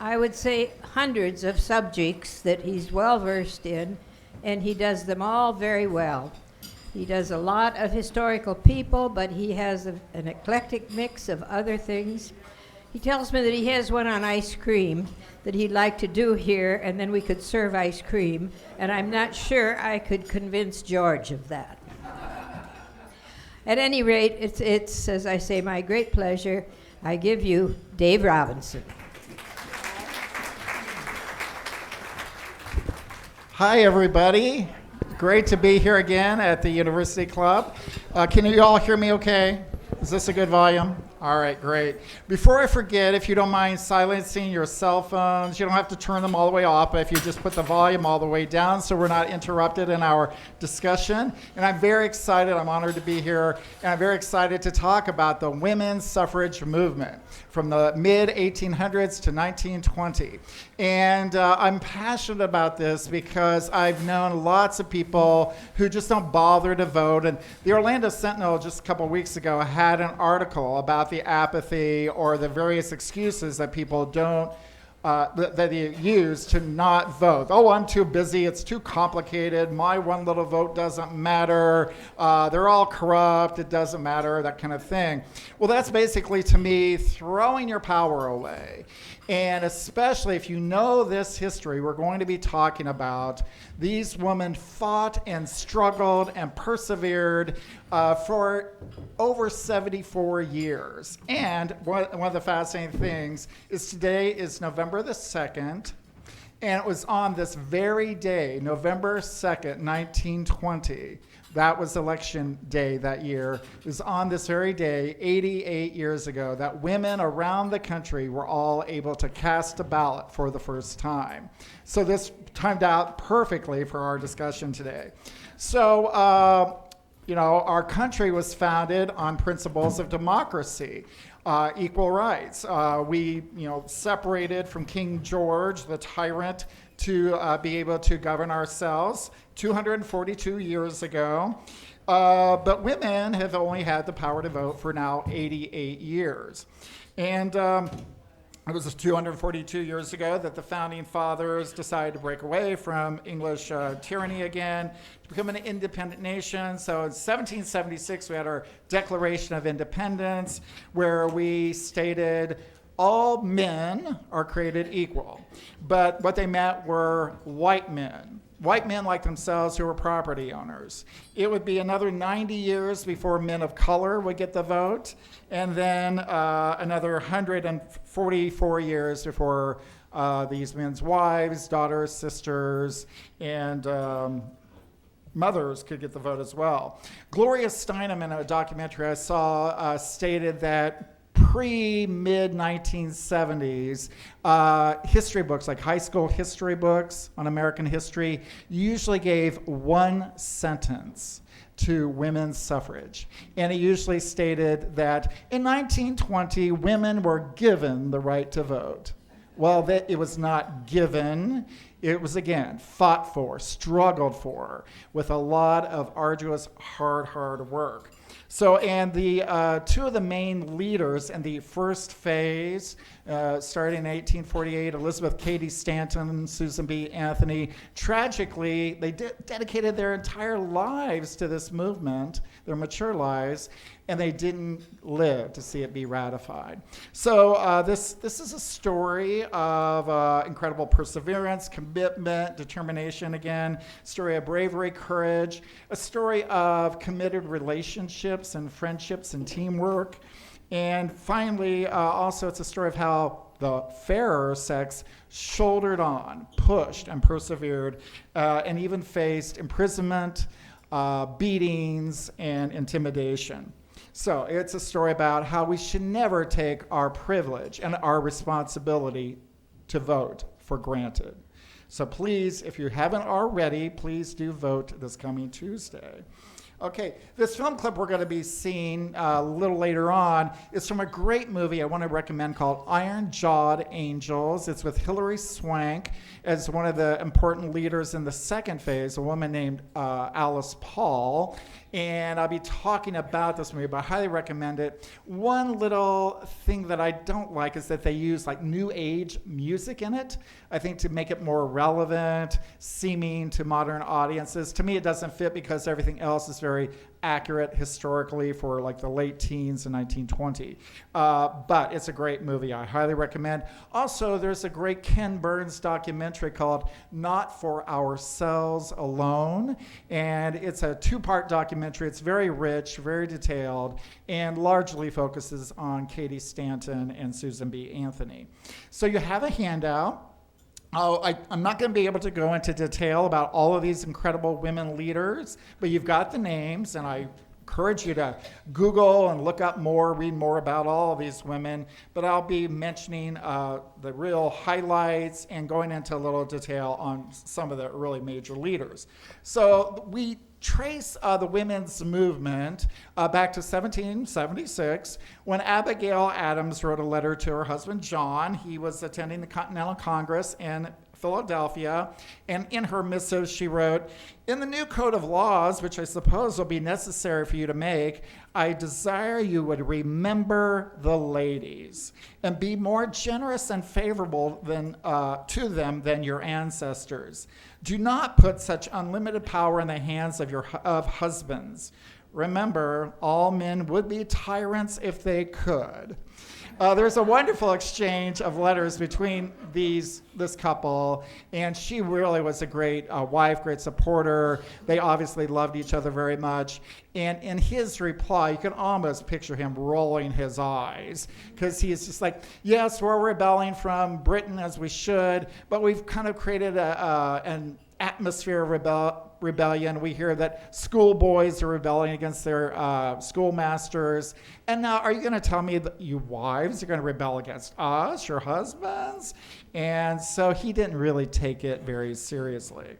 I would say hundreds of subjects that he's well versed in, and he does them all very well. He does a lot of historical people, but he has an eclectic mix of other things. He tells me that he has one on ice cream that he'd like to do here, and then we could serve ice cream, and I'm not sure I could convince George of that. At any rate, it's, as I say, my great pleasure. I give you Dave Robinson. Hi, everybody. Great to be here again at the University Club. Can you all hear me okay? Is this a good volume? All right, great. Before I forget, if you don't mind silencing your cell phones, you don't have to turn them all the way off, but if you just put the volume all the way down so we're not interrupted in our discussion. And I'm very excited, I'm honored to be here, and I'm very excited to talk about the women's suffrage movement from the mid-1800s to 1920. And I'm passionate about this because I've known lots of people who just don't bother to vote. And the Orlando Sentinel just a couple weeks ago had an article about the apathy or the various excuses that people don't that they use to not vote. Oh, I'm too busy, it's too complicated, my one little vote doesn't matter, they're all corrupt, it doesn't matter, that kind of thing. Well, that's basically, to me, throwing your power away. And especially if you know this history, we're going to be talking about these women fought and struggled and persevered for over 74 years. And one of the fascinating things is today is November the 2nd, and it was on this very day, November 2nd, 1920, that was election day that year. It was on this very day, 88 years ago, that women around the country were all able to cast a ballot for the first time. So this timed out perfectly for our discussion today. So, our country was founded on principles of democracy, equal rights. We, separated from King George, the tyrant, to be able to govern ourselves 242 years ago. But women have only had the power to vote for now 88 years. And it was 242 years ago that the founding fathers decided to break away from English tyranny again to become an independent nation. So in 1776, we had our Declaration of Independence, where we stated all men are created equal. But what they meant were white men like themselves who were property owners. It would be another 90 years before men of color would get the vote, and then another 144 years before these men's wives, daughters, sisters, and mothers could get the vote as well. Gloria Steinem, in a documentary I saw, stated that pre-mid-1970s, history books, like high school history books on American history, usually gave one sentence to women's suffrage. And it usually stated that in 1920, women were given the right to vote. Well, that it was not given. It was, again, fought for, struggled for, with a lot of arduous, hard work. So, and the two of the main leaders in the first phase, starting in 1848, Elizabeth Cady Stanton and Susan B. Anthony, tragically, they dedicated their entire lives to this movement, their mature lives, and they didn't live to see it be ratified. So this is a story of incredible perseverance, commitment, determination, again, story of bravery, courage, a story of committed relationships and friendships and teamwork. And finally, also it's a story of how the fairer sex shouldered on, pushed, and persevered, and even faced imprisonment, beatings, and intimidation. So it's a story about how we should never take our privilege and our responsibility to vote for granted. So please, if you haven't already, please do vote this coming Tuesday. Okay, this film clip we're going to be seeing a little later on is from a great movie I want to recommend called Iron Jawed Angels. It's with Hilary Swank as one of the important leaders in the second phase, a woman named Alice Paul. And I'll be talking about this movie, but I highly recommend it. One little thing that I don't like is that they use like new age music in it, I think to make it more relevant, seeming to modern audiences. To me, it doesn't fit because everything else is very accurate historically for like the late teens in 1920. But it's a great movie. I highly recommend. Also, there's a great Ken Burns documentary called Not for Ourselves Alone. And it's a two-part documentary. It's very rich, very detailed, and largely focuses on Katie Stanton and Susan B. Anthony. So you have a handout. I'm not going to be able to go into detail about all of these incredible women leaders, but you've got the names, and I encourage you to Google and look up more, read more about all of these women. But I'll be mentioning the real highlights and going into a little detail on some of the really major leaders. So we trace the women's movement back to 1776 when Abigail Adams wrote a letter to her husband John. He was attending the Continental Congress in Philadelphia, and in her missive she wrote, "In the new code of laws, which I suppose will be necessary for you to make, I desire you would remember the ladies and be more generous and favorable to them than your ancestors. Do not put such unlimited power in the hands of husbands. Remember, all men would be tyrants if they could." There's a wonderful exchange of letters between this couple, and she really was a great wife, great supporter. They obviously loved each other very much. And in his reply, you can almost picture him rolling his eyes because he's just like, yes, we're rebelling from Britain as we should, but we've kind of created an atmosphere of rebellion. We hear that schoolboys are rebelling against their schoolmasters. And now, are you going to tell me that you wives are going to rebel against us, your husbands? And so he didn't really take it very seriously.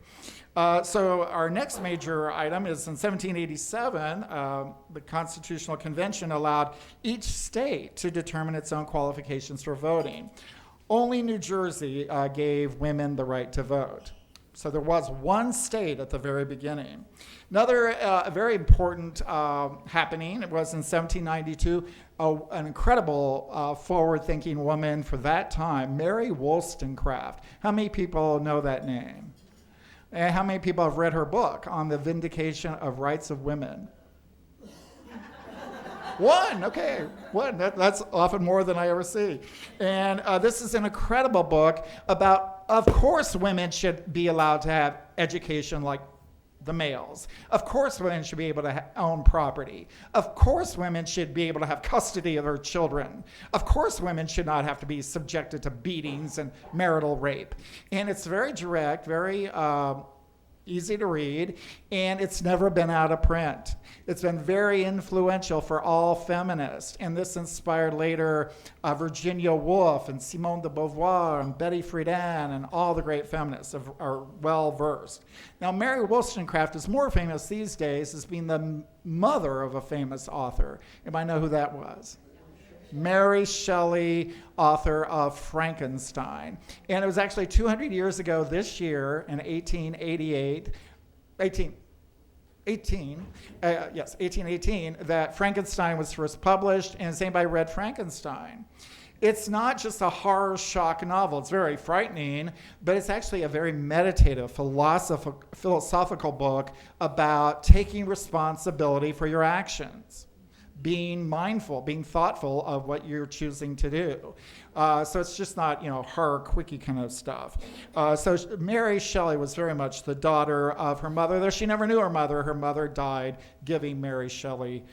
So our next major item is in 1787, the Constitutional Convention allowed each state to determine its own qualifications for voting. Only New Jersey gave women the right to vote. So there was one state at the very beginning. Another very important happening, it was in 1792, an incredible forward-thinking woman for that time, Mary Wollstonecraft. How many people know that name? And how many people have read her book on the vindication of rights of women? One, okay, one. That's often more than I ever see. And this is an incredible book about, of course, women should be allowed to have education like the males. Of course, women should be able to own property. Of course, women should be able to have custody of their children. Of course, women should not have to be subjected to beatings and marital rape. And it's very direct, very easy to read, and it's never been out of print. It's been very influential for all feminists, and this inspired later Virginia Woolf and Simone de Beauvoir and Betty Friedan, and all the great feminists are well-versed. Now, Mary Wollstonecraft is more famous these days as being the mother of a famous author. Anybody know who that was? Mary Shelley, author of Frankenstein. And it was actually 200 years ago this year in 1818, that Frankenstein was first published. And has anybody read Frankenstein? It's not just a horror shock novel. It's very frightening, but it's actually a very meditative, philosophical book about taking responsibility for your actions, being mindful, being thoughtful of what you're choosing to do. So it's just not, horror quickie kind of stuff. So Mary Shelley was very much the daughter of her mother, though she never knew her mother. Her mother died giving Mary Shelley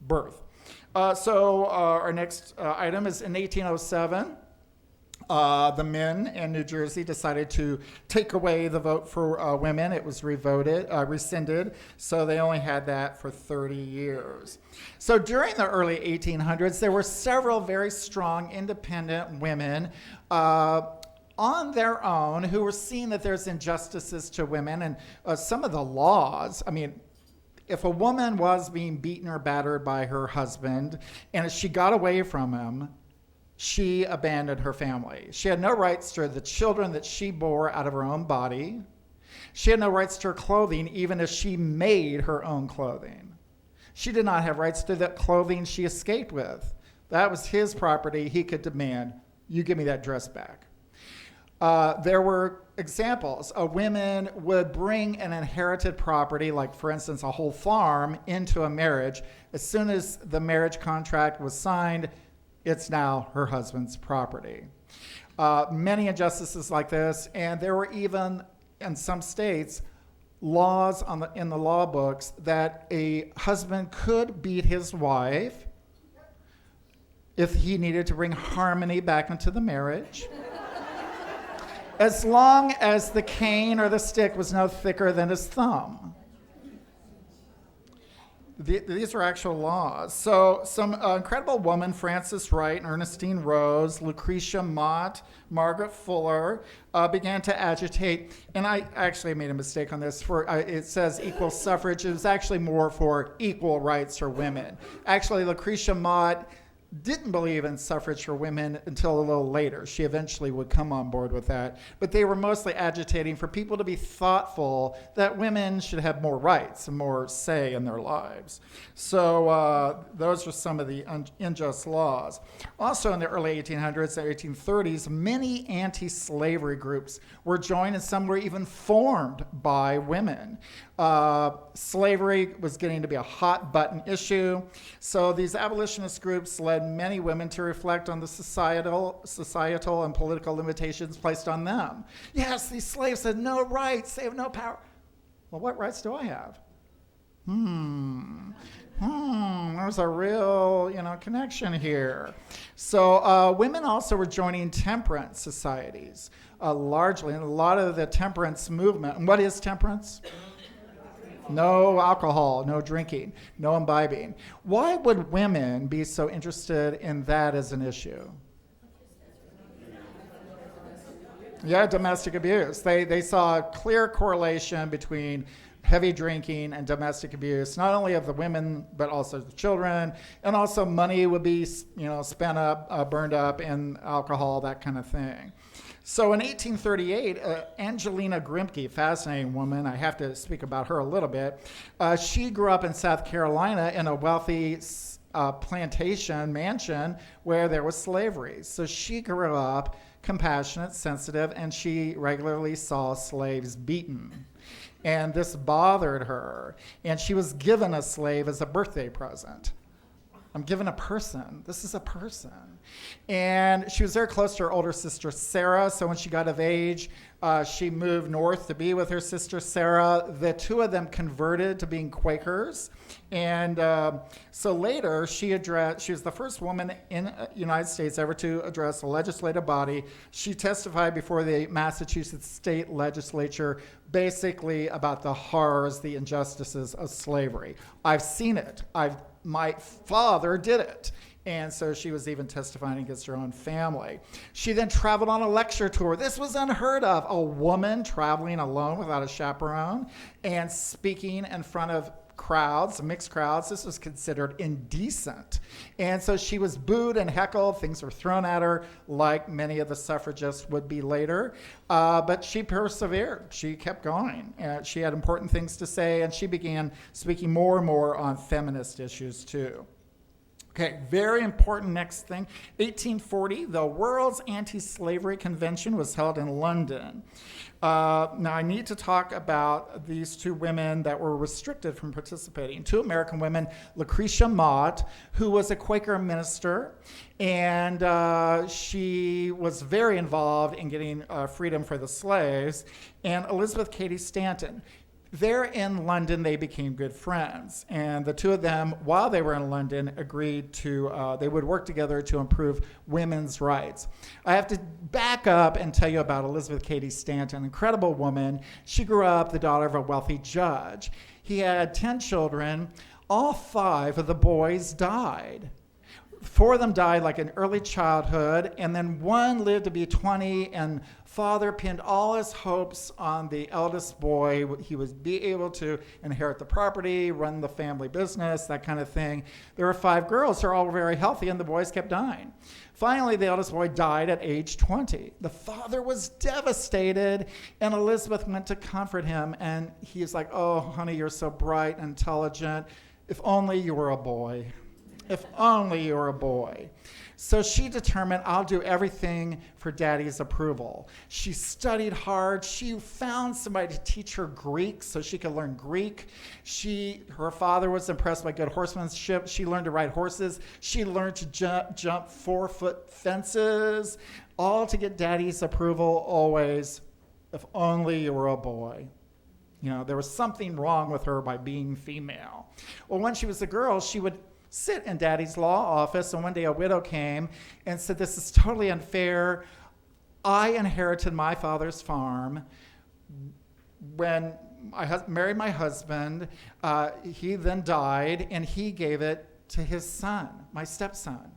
birth. So our next item is in 1807. The men in New Jersey decided to take away the vote for women. It was rescinded, so they only had that for 30 years. So during the early 1800s, there were several very strong independent women on their own who were seeing that there's injustices to women, and some of the laws, If a woman was being beaten or battered by her husband, and she got away from him, she abandoned her family. She had no rights to the children that she bore out of her own body. She had no rights to her clothing, even if she made her own clothing. She did not have rights to the clothing she escaped with. That was his property. He could demand, you give me that dress back. There were examples. Women would bring an inherited property, like for instance a whole farm, into a marriage. As soon as the marriage contract was signed, it's now her husband's property. Many injustices like this, and there were even, in some states, laws in the law books that a husband could beat his wife if he needed to bring harmony back into the marriage, as long as the cane or the stick was no thicker than his thumb. These are actual laws. So some incredible women, Frances Wright, Ernestine Rose, Lucretia Mott, Margaret Fuller, began to agitate. And I actually made a mistake on this. It says equal suffrage. It was actually more for equal rights for women. Actually, Lucretia Mott didn't believe in suffrage for women until a little later. She eventually would come on board with that. But they were mostly agitating for people to be thoughtful that women should have more rights and more say in their lives. So those are some of the unjust laws. Also in the early 1800s and 1830s, many anti-slavery groups were joined and some were even formed by women. Slavery was getting to be a hot button issue. So these abolitionist groups led many women to reflect on the societal and political limitations placed on them. Yes, these slaves had no rights, they have no power. Well, what rights do I have? There's a real, connection here. So women also were joining temperance societies, largely, and a lot of the temperance movement. And what is temperance? No alcohol, no drinking, no imbibing. Why would women be so interested in that as an issue? Yeah, domestic abuse. They saw a clear correlation between heavy drinking and domestic abuse, not only of the women, but also the children. And also money would be, spent up, burned up in alcohol, that kind of thing. So in 1838, Angelina Grimke, fascinating woman, I have to speak about her a little bit. She grew up in South Carolina in a wealthy plantation mansion where there was slavery. So she grew up compassionate, sensitive, and she regularly saw slaves beaten. And this bothered her. And she was given a slave as a birthday present. I'm given a person. This is a person. And she was very close to her older sister, Sarah. So when she got of age, she moved north to be with her sister, Sarah. The two of them converted to being Quakers. And so later, she was the first woman in the United States ever to address a legislative body. She testified before the Massachusetts state legislature basically about the horrors, the injustices of slavery. I've seen it. My father did it. And so she was even testifying against her own family. She then traveled on a lecture tour. This was unheard of. A woman traveling alone without a chaperone and speaking in front of crowds, mixed crowds. This was considered indecent. And so she was booed and heckled. Things were thrown at her like many of the suffragists would be later. But she persevered. She kept going. She had important things to say, and she began speaking more and more on feminist issues too. Okay, very important next thing. 1840, the World's Anti-Slavery Convention was held in London. Now, I need to talk about these two women that were restricted from participating. Two American women, Lucretia Mott, who was a Quaker minister, and she was very involved in getting freedom for the slaves, and Elizabeth Cady Stanton. There in London, they became good friends. And the two of them, while they were in London, agreed to, they would work together to improve women's rights. I have to back up and tell you about Elizabeth Cady Stanton, an incredible woman. She grew up the daughter of a wealthy judge. He had 10 children. All 5 of the boys died. four of them died like in early childhood, and then one lived to be 20, and father pinned all his hopes on the eldest boy. He would be able to inherit the property, run the family business, that kind of thing. There were 5 girls. They're all very healthy, and the boys kept dying. Finally, the eldest boy died at age 20. The father was devastated, and Elizabeth went to comfort him, and he's like, oh, honey, you're so bright and intelligent. If only you were a boy. If only you were a boy. So she determined, I'll do everything for daddy's approval. She studied hard. She found somebody to teach her Greek so she could learn Greek. Her father was impressed by good horsemanship. She learned to ride horses. She learned to jump 4-foot fences, all to get daddy's approval always. If only you were a boy. You know, there was something wrong with her by being female. Well, when she was a girl, she would sit in daddy's law office, and one day a widow came and said, this is totally unfair. I inherited my father's farm. When I married my husband, he then died, and he gave it to his son, my stepson.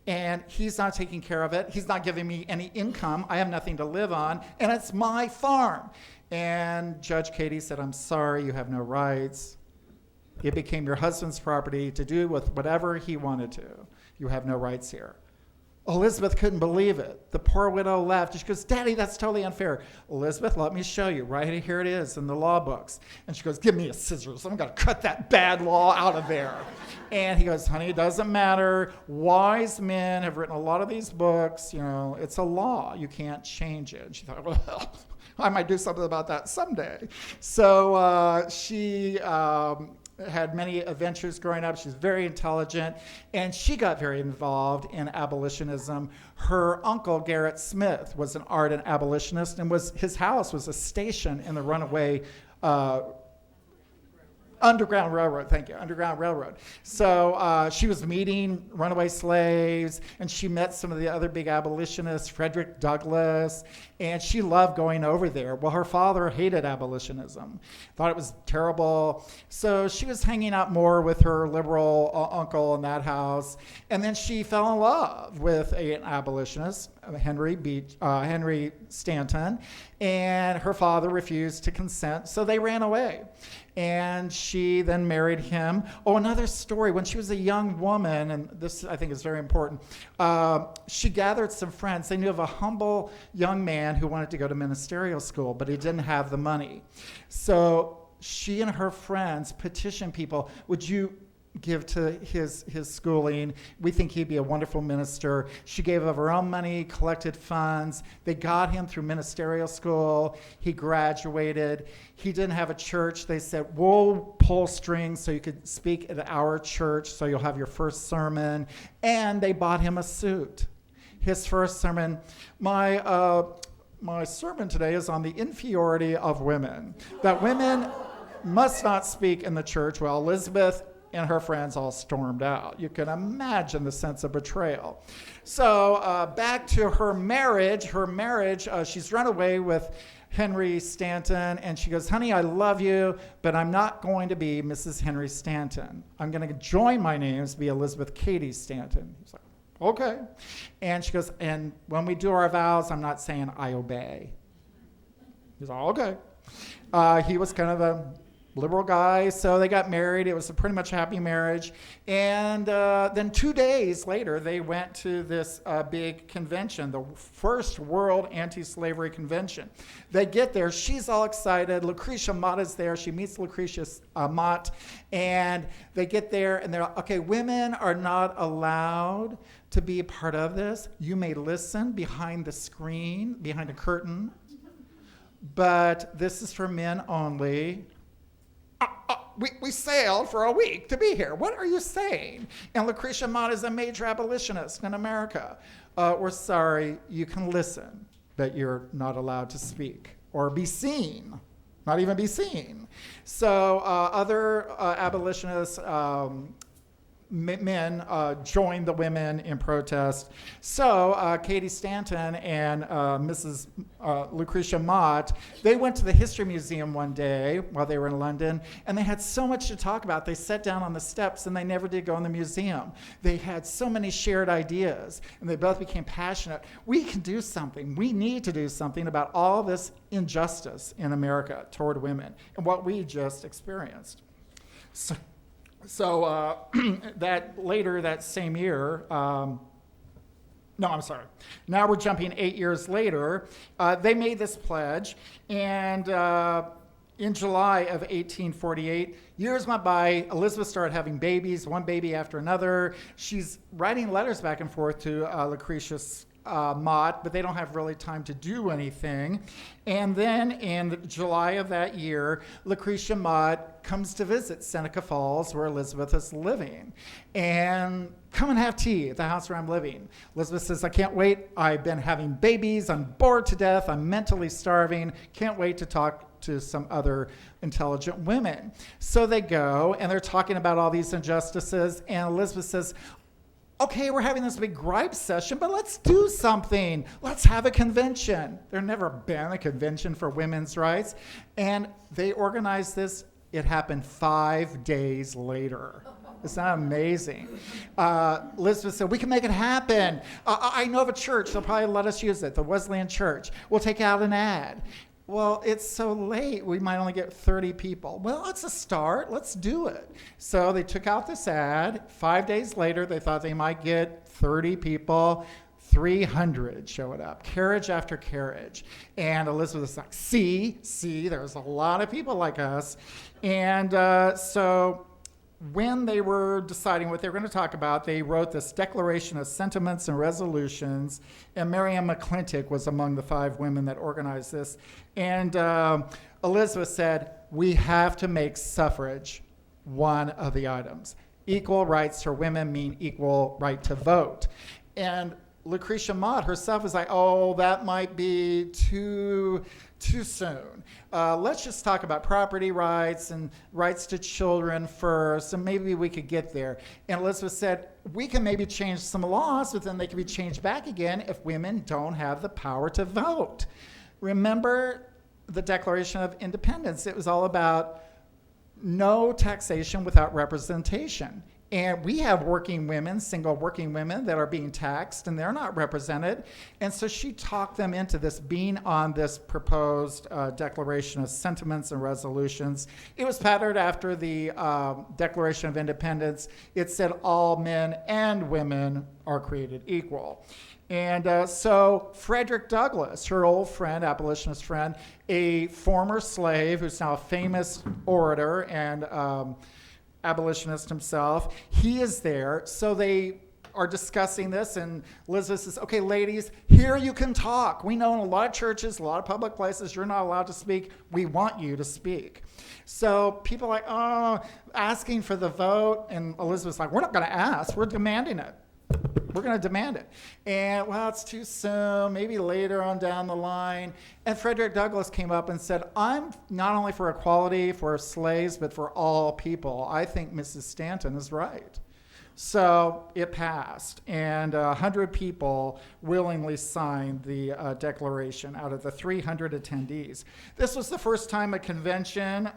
And he's not taking care of it. He's not giving me any income. I have nothing to live on, and it's my farm. And Judge Katie said, I'm sorry, you have no rights. It became your husband's property to do with whatever he wanted to. You have no rights here. Elizabeth couldn't believe it. The poor widow left. She goes, Daddy, that's totally unfair. Elizabeth, let me show you. Right here it is in the law books. And she goes, give me a scissors. I'm going to cut that bad law out of there. And he goes, honey, it doesn't matter. Wise men have written a lot of these books. You know, it's a law. You can't change it. And she thought, well, I might do something about that someday. So she had many adventures growing up. She's very intelligent, and she got very involved in abolitionism. Her uncle, Garrett Smith, was an ardent abolitionist, and his house was a station in the runaway Underground Railroad, thank you, Underground Railroad. So she was meeting runaway slaves, and she met some of the other big abolitionists, Frederick Douglass, and she loved going over there. Well, her father hated abolitionism, thought it was terrible. So she was hanging out more with her liberal uncle in that house, and then she fell in love with an abolitionist, Henry Stanton, and her father refused to consent, so they ran away. And she then married him. Oh, another story. When she was a young woman, and this I think is very important, she gathered some friends. They knew of a humble young man who wanted to go to ministerial school, but he didn't have the money. So she and her friends petitioned people, would you give to his schooling? We think he'd be a wonderful minister. She gave of her own money, collected funds. They got him through ministerial school. He graduated. He didn't have a church. They said, we'll pull strings so you could speak at our church, so you'll have your first sermon. And they bought him a suit. His first sermon, my sermon today is on the inferiority of women, that women must not speak in the church. Well, Elizabeth and her friends all stormed out. You can imagine the sense of betrayal. So back to her marriage. She's run away with Henry Stanton, and she goes, honey, I love you, but I'm not going to be Mrs. Henry Stanton. I'm going to join my names, be Elizabeth Cady Stanton. He's like, okay. And she goes, and when we do our vows, I'm not saying I obey. He's like, okay. He was kind of a liberal guy, so they got married. It was a pretty much happy marriage. And then 2 days later, they went to this big convention, the first World Anti-Slavery Convention. They get there. She's all excited. Lucretia Mott is there. She meets Lucretia Mott. And they get there, and they're like, okay, women are not allowed to be a part of this. You may listen behind the screen, behind a curtain, but this is for men only. We sailed for a week to be here. What are you saying? And Lucretia Mott is a major abolitionist in America. We're sorry, you can listen, but you're not allowed to speak or be seen, not even be seen. So other abolitionists, men joined the women in protest. So Katie Stanton and Mrs. Lucretia Mott, they went to the History Museum one day while they were in London, and they had so much to talk about. They sat down on the steps, and they never did go in the museum. They had so many shared ideas, and they both became passionate. We can do something. We need to do something about all this injustice in America toward women and what we just experienced. So that later that same year, no, I'm sorry. Now we're jumping 8 years later. They made this pledge, and in July of 1848, years went by. Elizabeth started having babies, one baby after another. She's writing letters back and forth to Lucretia Mott, but they don't have really time to do anything. And then in July of that year, Lucretia Mott comes to visit Seneca Falls, where Elizabeth is living. And come and have tea at the house where I'm living. Elizabeth says, I can't wait. I've been having babies. I'm bored to death. I'm mentally starving. Can't wait to talk to some other intelligent women. So they go, and they're talking about all these injustices. And Elizabeth says, okay, we're having this big gripe session, but let's do something. Let's have a convention. There's never been a convention for women's rights. And they organized this. It happened 5 days later. Isn't that amazing? Elizabeth said, we can make it happen. I know of a church. They'll probably let us use it, the Wesleyan Church. We'll take out an ad. Well, it's so late, we might only get 30 people. Well, it's a start. Let's do it. So they took out this ad. 5 days later, they thought they might get 30 people. 300 showed up, carriage after carriage. And Elizabeth was like, see, there's a lot of people like us. And so when they were deciding what they were going to talk about, they wrote this Declaration of Sentiments and Resolutions, and Marianne McClintock was among the 5 women that organized this. And Elizabeth said, we have to make suffrage one of the items. Equal rights for women mean equal right to vote. And Lucretia Mott herself was like, oh, that might be too soon. Let's just talk about property rights and rights to children first, and maybe we could get there. And Elizabeth said, we can maybe change some laws, but then they can be changed back again if women don't have the power to vote. Remember the Declaration of Independence. It was all about no taxation without representation. And we have working women, single working women that are being taxed, and they're not represented. And so she talked them into this, being on this proposed Declaration of Sentiments and Resolutions. It was patterned after the Declaration of Independence. It said all men and women are created equal. And so Frederick Douglass, her old friend, abolitionist friend, a former slave who's now a famous orator and abolitionist himself, he is there. So they are discussing this, and Elizabeth says, okay, ladies, here you can talk. We know in a lot of churches, a lot of public places, you're not allowed to speak. We want you to speak. So people are like, oh, asking for the vote, and Elizabeth's like, we're not going to ask. We're demanding it. We're going to demand it. And, well, it's too soon, maybe later on down the line. And Frederick Douglass came up and said, I'm not only for equality for slaves, but for all people. I think Mrs. Stanton is right. So it passed, and 100 people willingly signed the declaration out of the 300 attendees. This was the first time a convention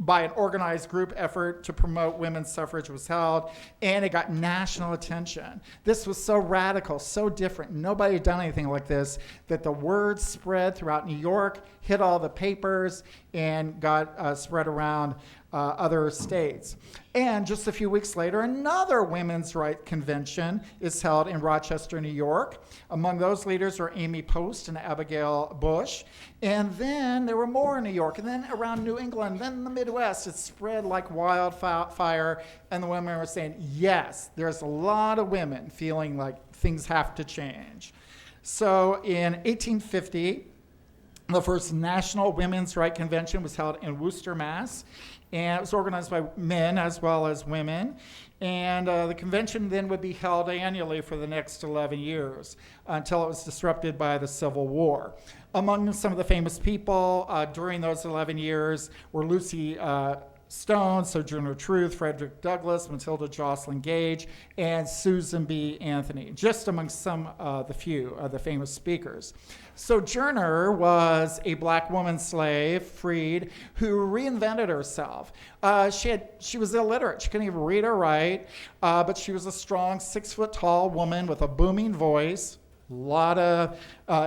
by an organized group effort to promote women's suffrage was held, and it got national attention. This was so radical, so different. Nobody had done anything like this, that the word spread throughout New York, hit all the papers, and got spread around other states. And just a few weeks later, another women's rights convention is held in Rochester, New York. Among those leaders are Amy Post and Abigail Bush. And then there were more in New York, and then around New England, then the Midwest. It spread like wildfire, and the women were saying, yes, there's a lot of women feeling like things have to change. So in 1850, the first National Women's Rights Convention was held in Worcester, Mass., and it was organized by men as well as women. And the convention then would be held annually for the next 11 years until it was disrupted by the Civil War. Among some of the famous people during those 11 years were Lucy Stone, Sojourner Truth, Frederick Douglass, Matilda Jocelyn Gage, and Susan B. Anthony, just among some of the few of the famous speakers. Sojourner was a black woman slave, freed, who reinvented herself. She was illiterate. She couldn't even read or write, but she was a strong 6-foot-tall woman with a booming voice, a lot of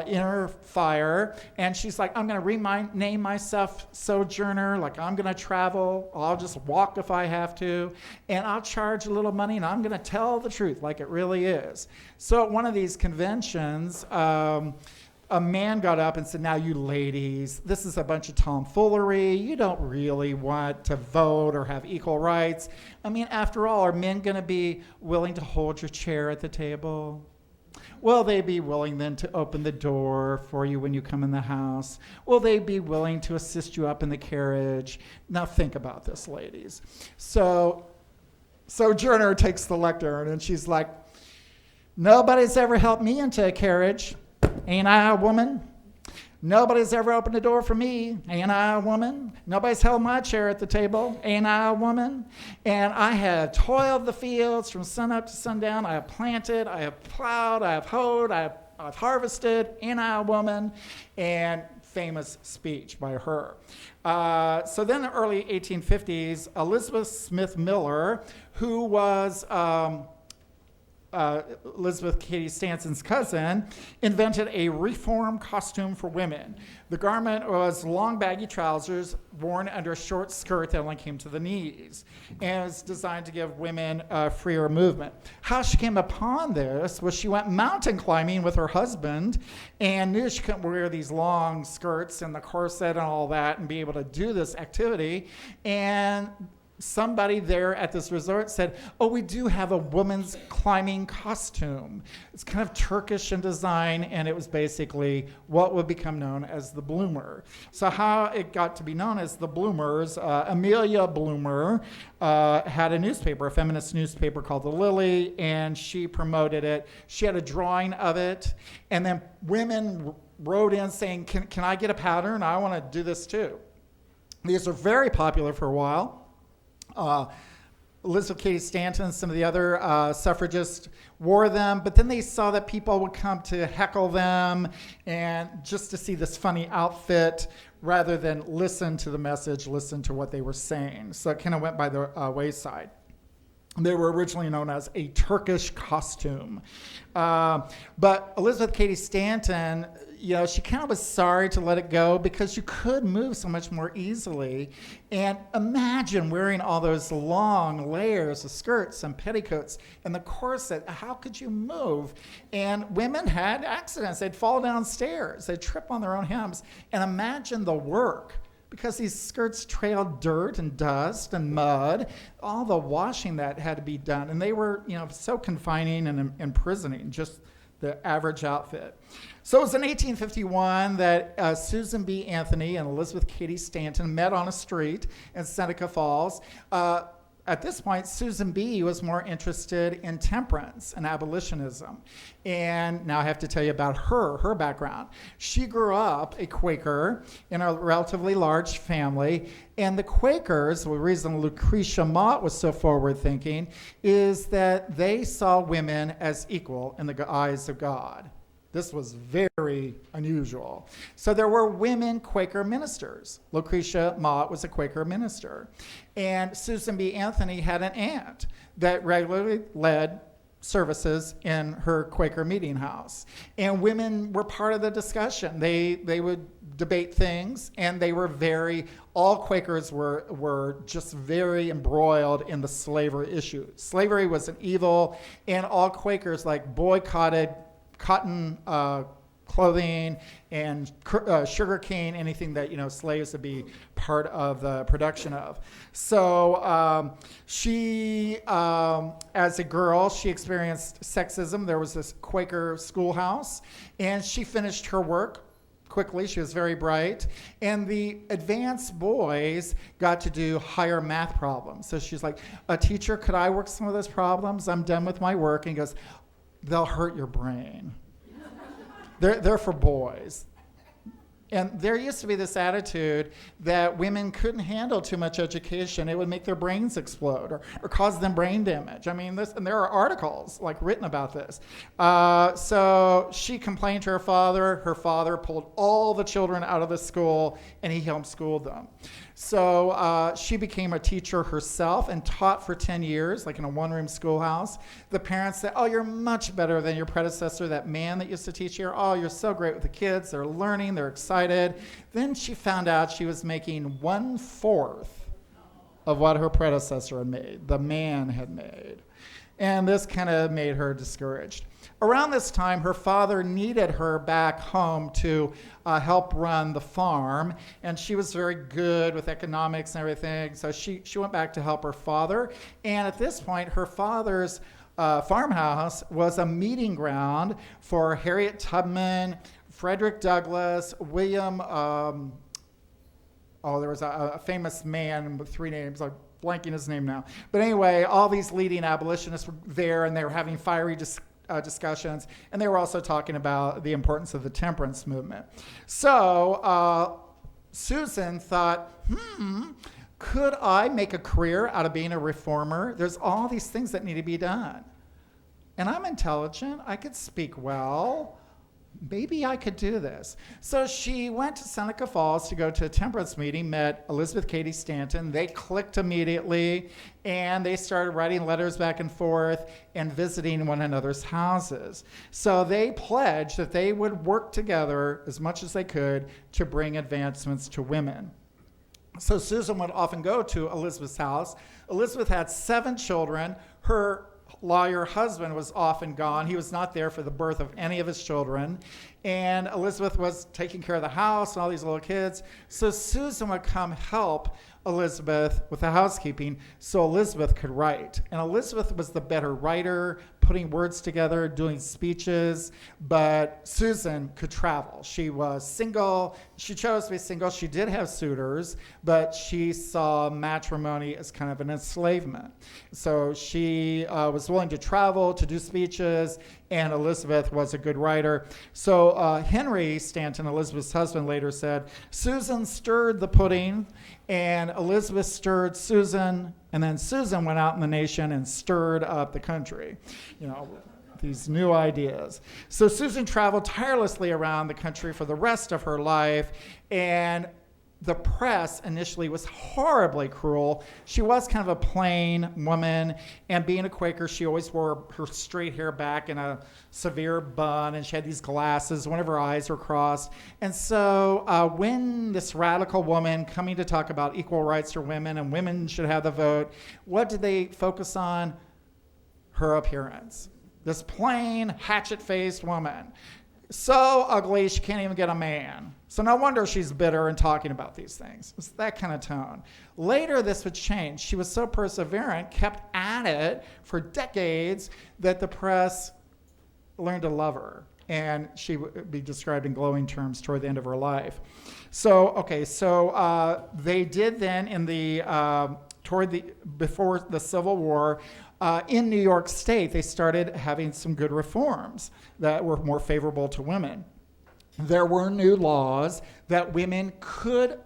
inner fire, and she's like, I'm going to rename myself Sojourner, like I'm going to travel, I'll just walk if I have to, and I'll charge a little money, and I'm going to tell the truth like it really is. So at one of these conventions, a man got up and said, now you ladies, this is a bunch of tomfoolery. You don't really want to vote or have equal rights. I mean, after all, are men going to be willing to hold your chair at the table? Will they be willing then to open the door for you when you come in the house? Will they be willing to assist you up in the carriage? Now think about this, ladies. So Sojourner takes the lectern and she's like, nobody's ever helped me into a carriage. Ain't I a woman? Nobody's ever opened the door for me. Ain't I a woman? Nobody's held my chair at the table. Ain't I a woman? And I have toiled the fields from sun up to sundown. I have planted, I have plowed, I have hoed, I've harvested. Ain't I a woman? And famous speech by her. So then in the early 1850s, Elizabeth Smith Miller, who was Elizabeth Cady Stanton's cousin, invented a reform costume for women. The garment was long baggy trousers worn under a short skirt that only came to the knees, and it was designed to give women freer movement. How she came upon this was she went mountain climbing with her husband and knew she couldn't wear these long skirts and the corset and all that and be able to do this activity, and somebody there at this resort said, oh, we do have a woman's climbing costume. It's kind of Turkish in design, and it was basically what would become known as the bloomer. So how it got to be known as the bloomers, Amelia Bloomer had a newspaper, a feminist newspaper called The Lily, and she promoted it. She had a drawing of it, and then women wrote in saying, can I get a pattern? I want to do this too. These are very popular for a while. Elizabeth Cady Stanton and some of the other suffragists wore them, but then they saw that people would come to heckle them and just to see this funny outfit rather than listen to the message, listen to what they were saying. So it kind of went by the wayside. They were originally known as a Turkish costume. But Elizabeth Cady Stanton, she kind of was sorry to let it go because you could move so much more easily. And imagine wearing all those long layers of skirts and petticoats and the corset. How could you move? And women had accidents. They'd fall downstairs. They'd trip on their own hems. And imagine the work, because these skirts trailed dirt and dust and mud, all the washing that had to be done. And they were, so confining and imprisoning, just the average outfit. So it was in 1851 that Susan B. Anthony and Elizabeth Cady Stanton met on a street in Seneca Falls. At this point, Susan B. was more interested in temperance and abolitionism. And now I have to tell you about her background. She grew up a Quaker in a relatively large family. And the Quakers, the reason Lucretia Mott was so forward-thinking, is that they saw women as equal in the eyes of God. This was very unusual. So there were women Quaker ministers. Lucretia Mott was a Quaker minister. And Susan B. Anthony had an aunt that regularly led services in her Quaker meeting house. And women were part of the discussion. They would debate things, and they were all Quakers were just very embroiled in the slavery issue. Slavery was an evil, and all Quakers boycotted cotton clothing and sugar cane, anything that slaves would be part of the production of. So she, as a girl, she experienced sexism. There was this Quaker schoolhouse, and she finished her work quickly. She was very bright. And the advanced boys got to do higher math problems. So she's like, teacher, could I work some of those problems? I'm done with my work. And he goes, they'll hurt your brain. They're for boys. And there used to be this attitude that women couldn't handle too much education. It would make their brains explode or cause them brain damage. I mean, and there are articles like written about this. So she complained to her father. Her father pulled all the children out of the school, and he homeschooled them. So she became a teacher herself and taught for 10 years, like in a one-room schoolhouse. The parents said, oh, you're much better than your predecessor, that man that used to teach here. Oh, you're so great with the kids. They're learning. They're excited. Then she found out she was making 1/4 of what her predecessor had made, the man had made. And this kind of made her discouraged. Around this time, her father needed her back home to help run the farm, and she was very good with economics and everything, so she went back to help her father. And at this point, her father's farmhouse was a meeting ground for Harriet Tubman, Frederick Douglass, William, there was a famous man with 3 names, I'm blanking his name now. But anyway, all these leading abolitionists were there, and they were having fiery discussions, and they were also talking about the importance of the temperance movement. So Susan thought, could I make a career out of being a reformer? There's all these things that need to be done. And I'm intelligent. I could speak well. Maybe I could do this. So she went to Seneca Falls to go to a temperance meeting, met Elizabeth Cady Stanton. They clicked immediately, and they started writing letters back and forth and visiting one another's houses. So they pledged that they would work together as much as they could to bring advancements to women. So Susan would often go to Elizabeth's house. Elizabeth had 7 children. Her lawyer husband was often gone. He was not there for the birth of any of his children. And Elizabeth was taking care of the house and all these little kids. So Susan would come help Elizabeth with the housekeeping so Elizabeth could write. And Elizabeth was the better writer, putting words together, doing speeches, but Susan could travel. She was single. She chose to be single. She did have suitors, but she saw matrimony as kind of an enslavement. So she was willing to travel, to do speeches, and Elizabeth was a good writer. So Henry Stanton, Elizabeth's husband, later said, Susan stirred the pudding, and Elizabeth stirred Susan, and then Susan went out in the nation and stirred up the country. You know, these new ideas. So Susan traveled tirelessly around the country for the rest of her life, and the press initially was horribly cruel. She was kind of a plain woman, and being a Quaker, she always wore her straight hair back in a severe bun, and she had these glasses whenever her eyes were crossed. And so when this radical woman coming to talk about equal rights for women and women should have the vote, what did they focus on? Her appearance. This plain, hatchet-faced woman. So ugly, she can't even get a man. So no wonder she's bitter and talking about these things. It's that kind of tone. Later, this would change. She was so perseverant, kept at it for decades, that the press learned to love her. And she would be described in glowing terms toward the end of her life. So, they did then in the before the Civil War, in New York State, they started having some good reforms that were more favorable to women. There were new laws that women could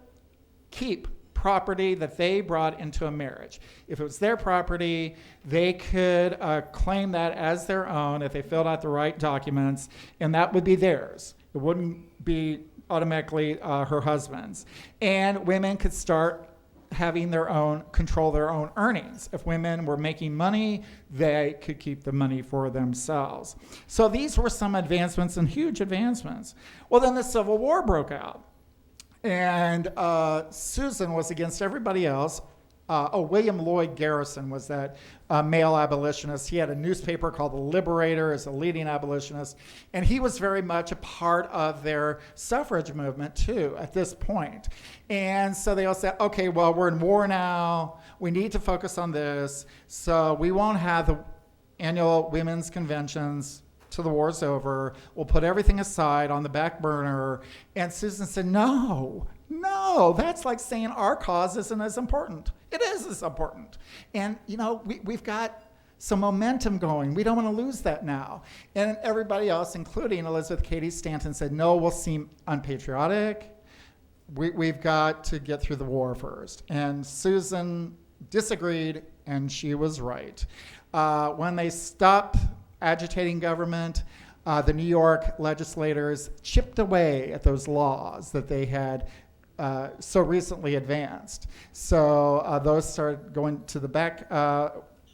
keep property that they brought into a marriage. If it was their property, they could claim that as their own if they filled out the right documents, and that would be theirs. It wouldn't be automatically her husband's. And women could start having control their own earnings. If women were making money, they could keep the money for themselves. So these were some advancements, and huge advancements. Well, then the Civil War broke out, and Susan was against everybody else. William Lloyd Garrison was that male abolitionist. He had a newspaper called The Liberator as a leading abolitionist, and he was very much a part of their suffrage movement too at this point. And so they all said, okay, well, we're in war now. We need to focus on this. So we won't have the annual women's conventions till the war's over. We'll put everything aside on the back burner. And Susan said, no, that's like saying our cause isn't as important. It is as important. And, we've got some momentum going. We don't want to lose that now. And everybody else, including Elizabeth Cady Stanton, said, no, we'll seem unpatriotic. we've got to get through the war first. And Susan disagreed, and she was right. When they stopped agitating government, the New York legislators chipped away at those laws that they had so recently advanced. So those started going to the back.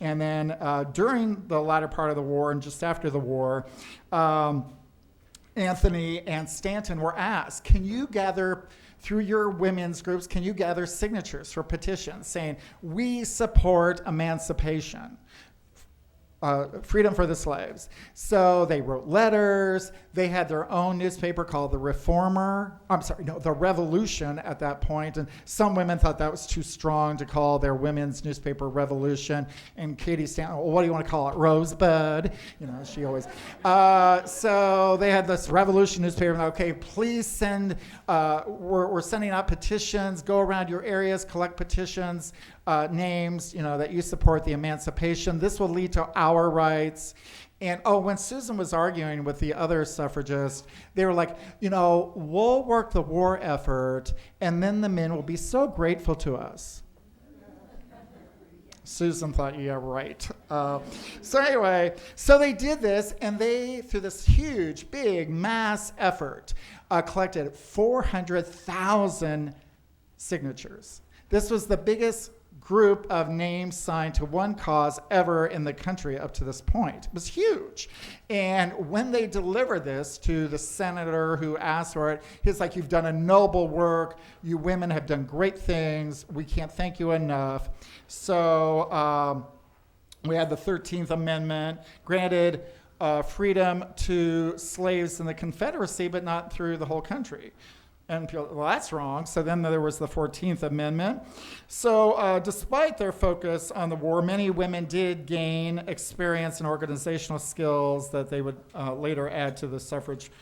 And then during the latter part of the war and just after the war, Anthony and Stanton were asked, can you gather, through your women's groups, can you gather signatures for petitions saying, we support emancipation? Freedom for the slaves. So they wrote letters. They had their own newspaper called The The Revolution at that point. And some women thought that was too strong to call their women's newspaper Revolution. And Katie Stanton, well, what do you want to call it? Rosebud. She always. So they had this Revolution newspaper. And, okay, please send, we're sending out petitions. Go around your areas, collect petitions. Names, that you support the emancipation. This will lead to our rights. And when Susan was arguing with the other suffragists, they were like, we'll work the war effort, and then the men will be so grateful to us. Susan thought, yeah, right. So anyway, so they did this, and they, through this huge, big, mass effort, collected 400,000 signatures. This was the biggest group of names signed to one cause ever in the country up to this point. It was huge. And when they delivered this to the senator who asked for it, he's like, you've done a noble work. You women have done great things. We can't thank you enough. So we had the 13th Amendment, granted freedom to slaves in the Confederacy, but not through the whole country. And people, well, that's wrong. So then there was the 14th Amendment. So despite their focus on the war, many women did gain experience and organizational skills that they would later add to the suffrage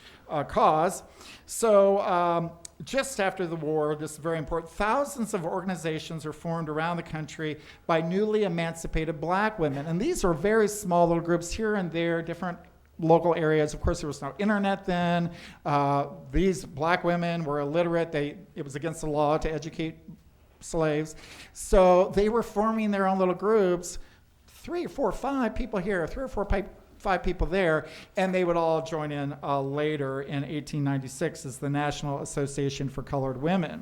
cause. So just after the war, this is very important, thousands of organizations were formed around the country by newly emancipated black women. And these are very small little groups here and there, different local areas. Of course, there was no internet then. These black women were illiterate. It was against the law to educate slaves. So they were forming their own little groups, 3 or 4 or 5 people here, 3 or 4 5 people there, and they would all join in later in 1896 as the National Association for Colored Women.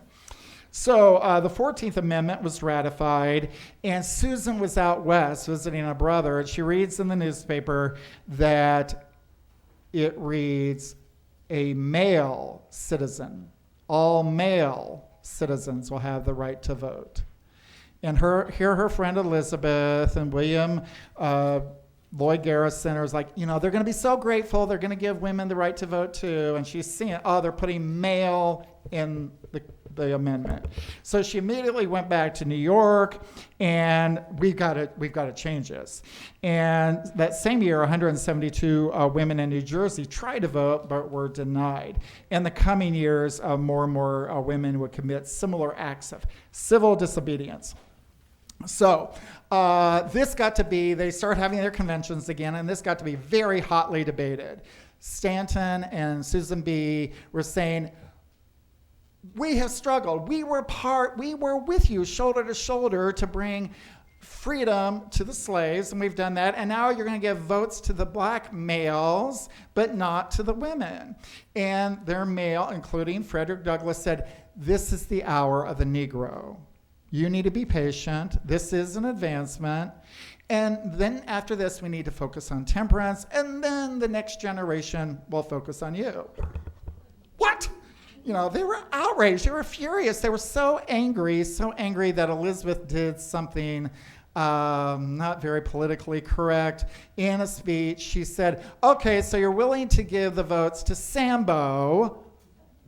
So the 14th Amendment was ratified, and Susan was out west visiting a brother, and she reads in the newspaper that it reads, a male citizen, all male citizens will have the right to vote. And her friend Elizabeth and William Lloyd Garrison is like, they're going to be so grateful. They're going to give women the right to vote too. And she's seeing, they're putting male in the amendment. So she immediately went back to New York, and we've got to change this. And that same year, 172 women in New Jersey tried to vote, but were denied. In the coming years, more and more women would commit similar acts of civil disobedience. So this got to be, they started having their conventions again, and this got to be very hotly debated. Stanton and Susan B. were saying, we have struggled. We were with you shoulder to shoulder to bring freedom to the slaves, and we've done that. And now you're going to give votes to the black males, but not to the women. And their male, including Frederick Douglass, said, this is the hour of the Negro. You need to be patient. This is an advancement. And then after this, we need to focus on temperance. And then the next generation will focus on you. What? They were outraged. They were furious. They were so angry that Elizabeth did something not very politically correct. In a speech, she said, okay, so you're willing to give the votes to Sambo,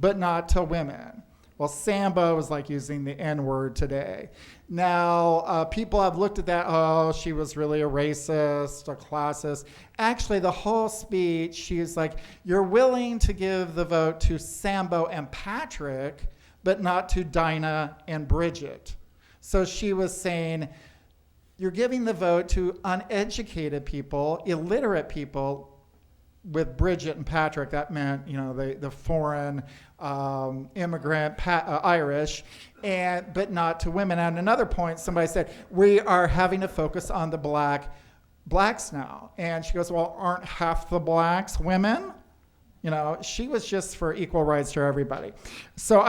but not to women. Well, Sambo is like using the N-word today. Now, people have looked at that, she was really a racist, a classist. Actually, the whole speech, she's like, you're willing to give the vote to Sambo and Patrick, but not to Dinah and Bridget. So she was saying, you're giving the vote to uneducated people, illiterate people, with Bridget and Patrick, that meant, the foreign immigrant Irish, but not to women. At another point, somebody said, we are having to focus on the blacks now. And she goes, well, aren't half the blacks women? She was just for equal rights to everybody. So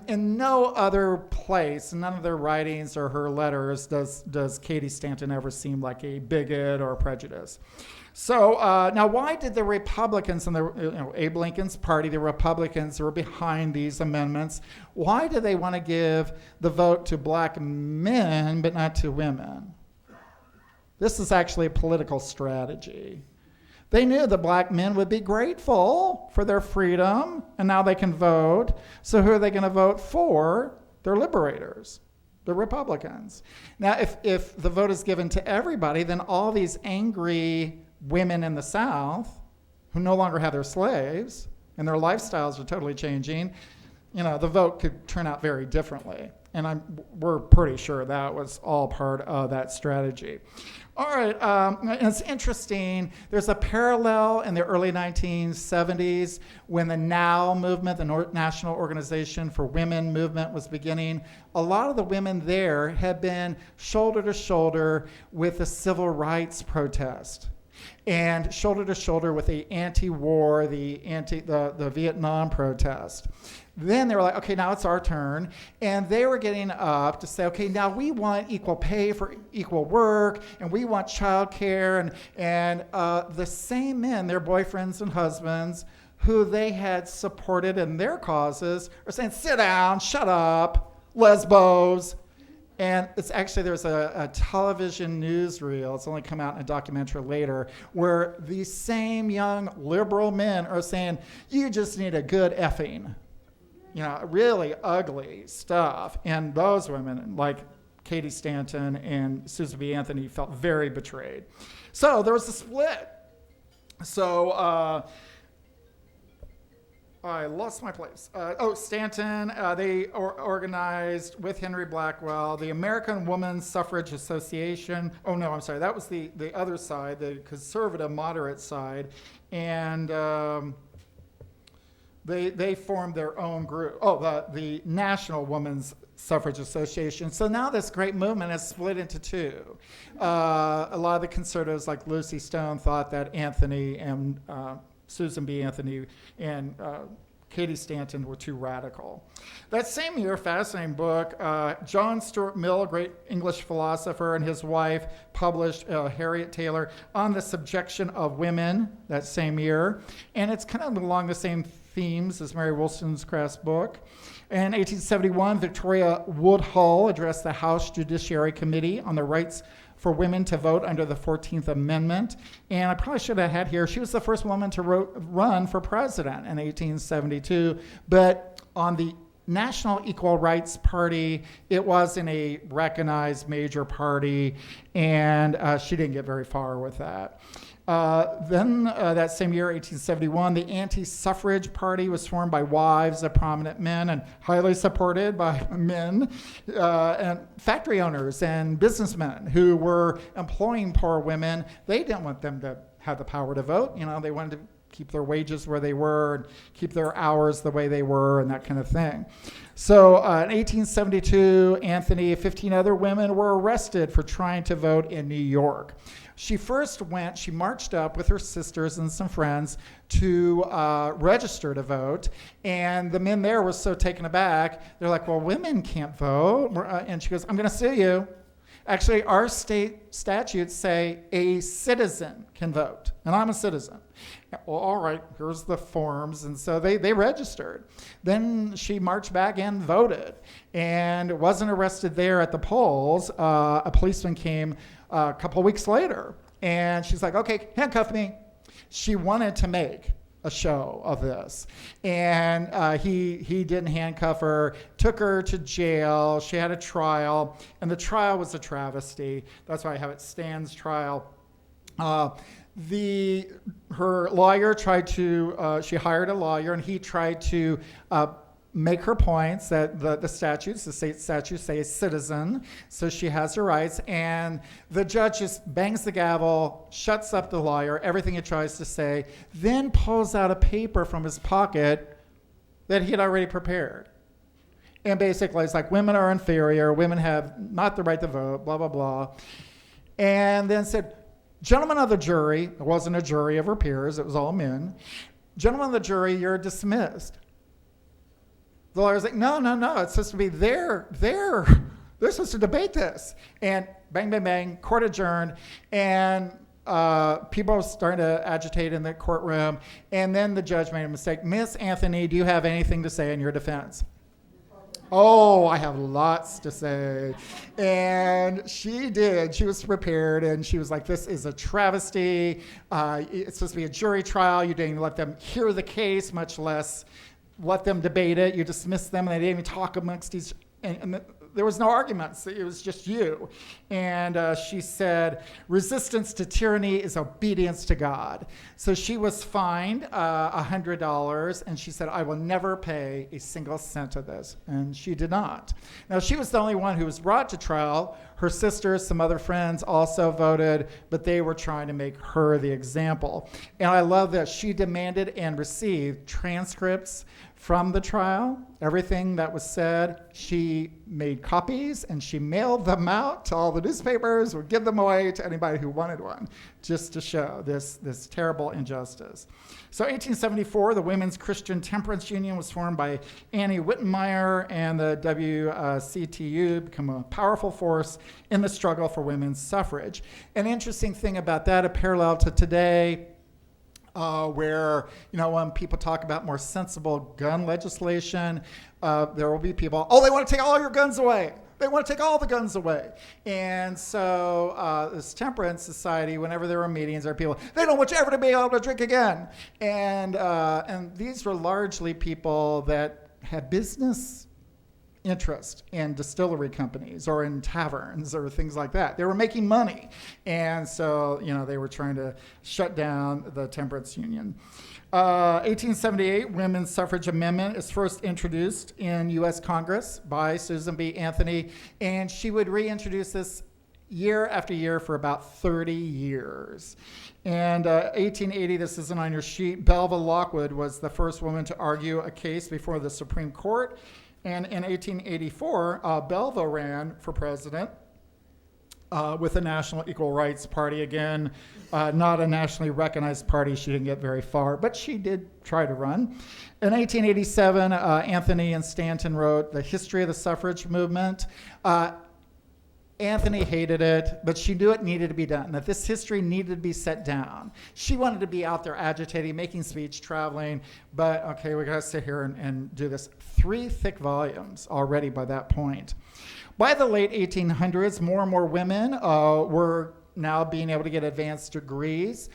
in no other place, none of their writings or her letters does Katie Stanton ever seem like a bigot or prejudice. So now, why did the Republicans and Abe Lincoln's party, the Republicans who were behind these amendments, why do they want to give the vote to black men but not to women? This is actually a political strategy. They knew the black men would be grateful for their freedom, and now they can vote. So who are they going to vote for? Their liberators, the Republicans. Now, if the vote is given to everybody, then all these angry women in the South who no longer have their slaves and their lifestyles are totally changing, the vote could turn out very differently. And we're pretty sure that was all part of that strategy. All right, and it's interesting. There's a parallel in the early 1970s when the NOW movement, the National Organization for Women movement, was beginning. A lot of the women there had been shoulder to shoulder with the civil rights protest, and shoulder to shoulder with the anti-war, the Vietnam protest. Then they were like, okay, now it's our turn. And they were getting up to say, okay, now we want equal pay for equal work, and we want childcare. And the same men, their boyfriends and husbands, who they had supported in their causes, are saying, sit down, shut up, lesbos. And it's actually, there's a television newsreel, it's only come out in a documentary later, where these same young liberal men are saying, you just need a good effing. Really ugly stuff. And those women, like Katie Stanton and Susan B. Anthony, felt very betrayed. So there was a split. So I lost my place. Stanton, they organized with Henry Blackwell, the American Women's Suffrage Association. Oh, no, I'm sorry. That was the other side, the conservative, moderate side. And they formed their own group. The National Women's Suffrage Association. So now this great movement is split into two. A lot of the conservatives, like Lucy Stone, thought that Anthony and Susan B. Anthony and Katie Stanton were too radical. That same year, fascinating book, John Stuart Mill, a great English philosopher, and his wife published Harriet Taylor on the subjection of women that same year. And it's kind of along the same themes as Mary Wollstonecraft's book. In 1871, Victoria Woodhull addressed the House Judiciary Committee on the rights for women to vote under the 14th Amendment. And I probably should have had here, she was the first woman to run for president in 1872. But on the National Equal Rights Party, it wasn't a recognized major party, and she didn't get very far with that. Then that same year, 1871, the Anti-Suffrage Party was formed by wives of prominent men and highly supported by men and factory owners and businessmen who were employing poor women. They didn't want them to have the power to vote. They wanted to keep their wages where they were, and keep their hours the way they were, and that kind of thing. So in 1872, Anthony and 15 other women were arrested for trying to vote in New York. She marched up with her sisters and some friends to register to vote, and the men there were so taken aback, they're like, well, women can't vote. And she goes, I'm going to sue you. Actually, our state statutes say a citizen can vote, and I'm a citizen. Well, all right, here's the forms. And so they registered. Then she marched back and voted, and wasn't arrested there at the polls. A policeman came a couple weeks later, and she's like, okay, handcuff me. She wanted to make a show of this, and he didn't handcuff her, took her to jail. She had a trial, and the trial was a travesty. That's why I have it Stan's trial. Her lawyer tried to, she hired a lawyer, and he tried to make her points that the statutes, the state statutes say citizen, so she has her rights, and the judge just bangs the gavel, shuts up the lawyer, everything he tries to say, then pulls out a paper from his pocket that he had already prepared. And basically it's like, women are inferior, women have not the right to vote, blah, blah, blah. And then said, gentlemen of the jury, it wasn't a jury of her peers, it was all men, gentlemen of the jury, you're dismissed. The lawyer's like, no, it's supposed to be they're supposed to debate this. And bang, bang, bang, court adjourned, and people were starting to agitate in the courtroom, and then the judge made a mistake. Miss Anthony, do you have anything to say in your defense? Oh, I have lots to say. And she did. She was prepared, and she was like, this is a travesty. It's supposed to be a jury trial. You didn't even let them hear the case, much less let them debate it. You dismissed them, and they didn't even talk amongst each and there was no arguments. It was just you. And she said, resistance to tyranny is obedience to God. So she was fined $100, and she said, I will never pay a single cent of this. And she did not. Now, she was the only one who was brought to trial. Her sisters, some other friends also voted, but they were trying to make her the example. And I love that she demanded and received transcripts from the trial. Everything that was said, she made copies and she mailed them out to all the newspapers, would give them away to anybody who wanted one, just to show this terrible injustice. So 1874, the Women's Christian Temperance Union was formed by Annie Wittenmeyer, and the WCTU became a powerful force in the struggle for women's suffrage. An interesting thing about that, a parallel to today, where, when people talk about more sensible gun legislation, there will be people, they want to take all your guns away. They want to take all the guns away. And so this temperance society, whenever there were meetings, there were people, they don't want you ever to be able to drink again. And these were largely people that had business interest in distillery companies or in taverns or things like that. They were making money. And so, they were trying to shut down the temperance union. 1878, Women's Suffrage Amendment is first introduced in U.S. Congress by Susan B. Anthony, and she would reintroduce this year after year for about 30 years. And 1880, this isn't on your sheet, Belva Lockwood was the first woman to argue a case before the Supreme Court. And in 1884, Belva ran for president with the National Equal Rights Party. Again, not a nationally recognized party. She didn't get very far, but she did try to run. In 1887, Anthony and Stanton wrote The History of the Suffrage Movement. Anthony hated it, but she knew it needed to be done, that this history needed to be set down. She wanted to be out there agitating, making speech, traveling, but okay, we gotta sit here and do this. 3 thick volumes already by that point. By the late 1800s, more and more women were now being able to get advanced degrees.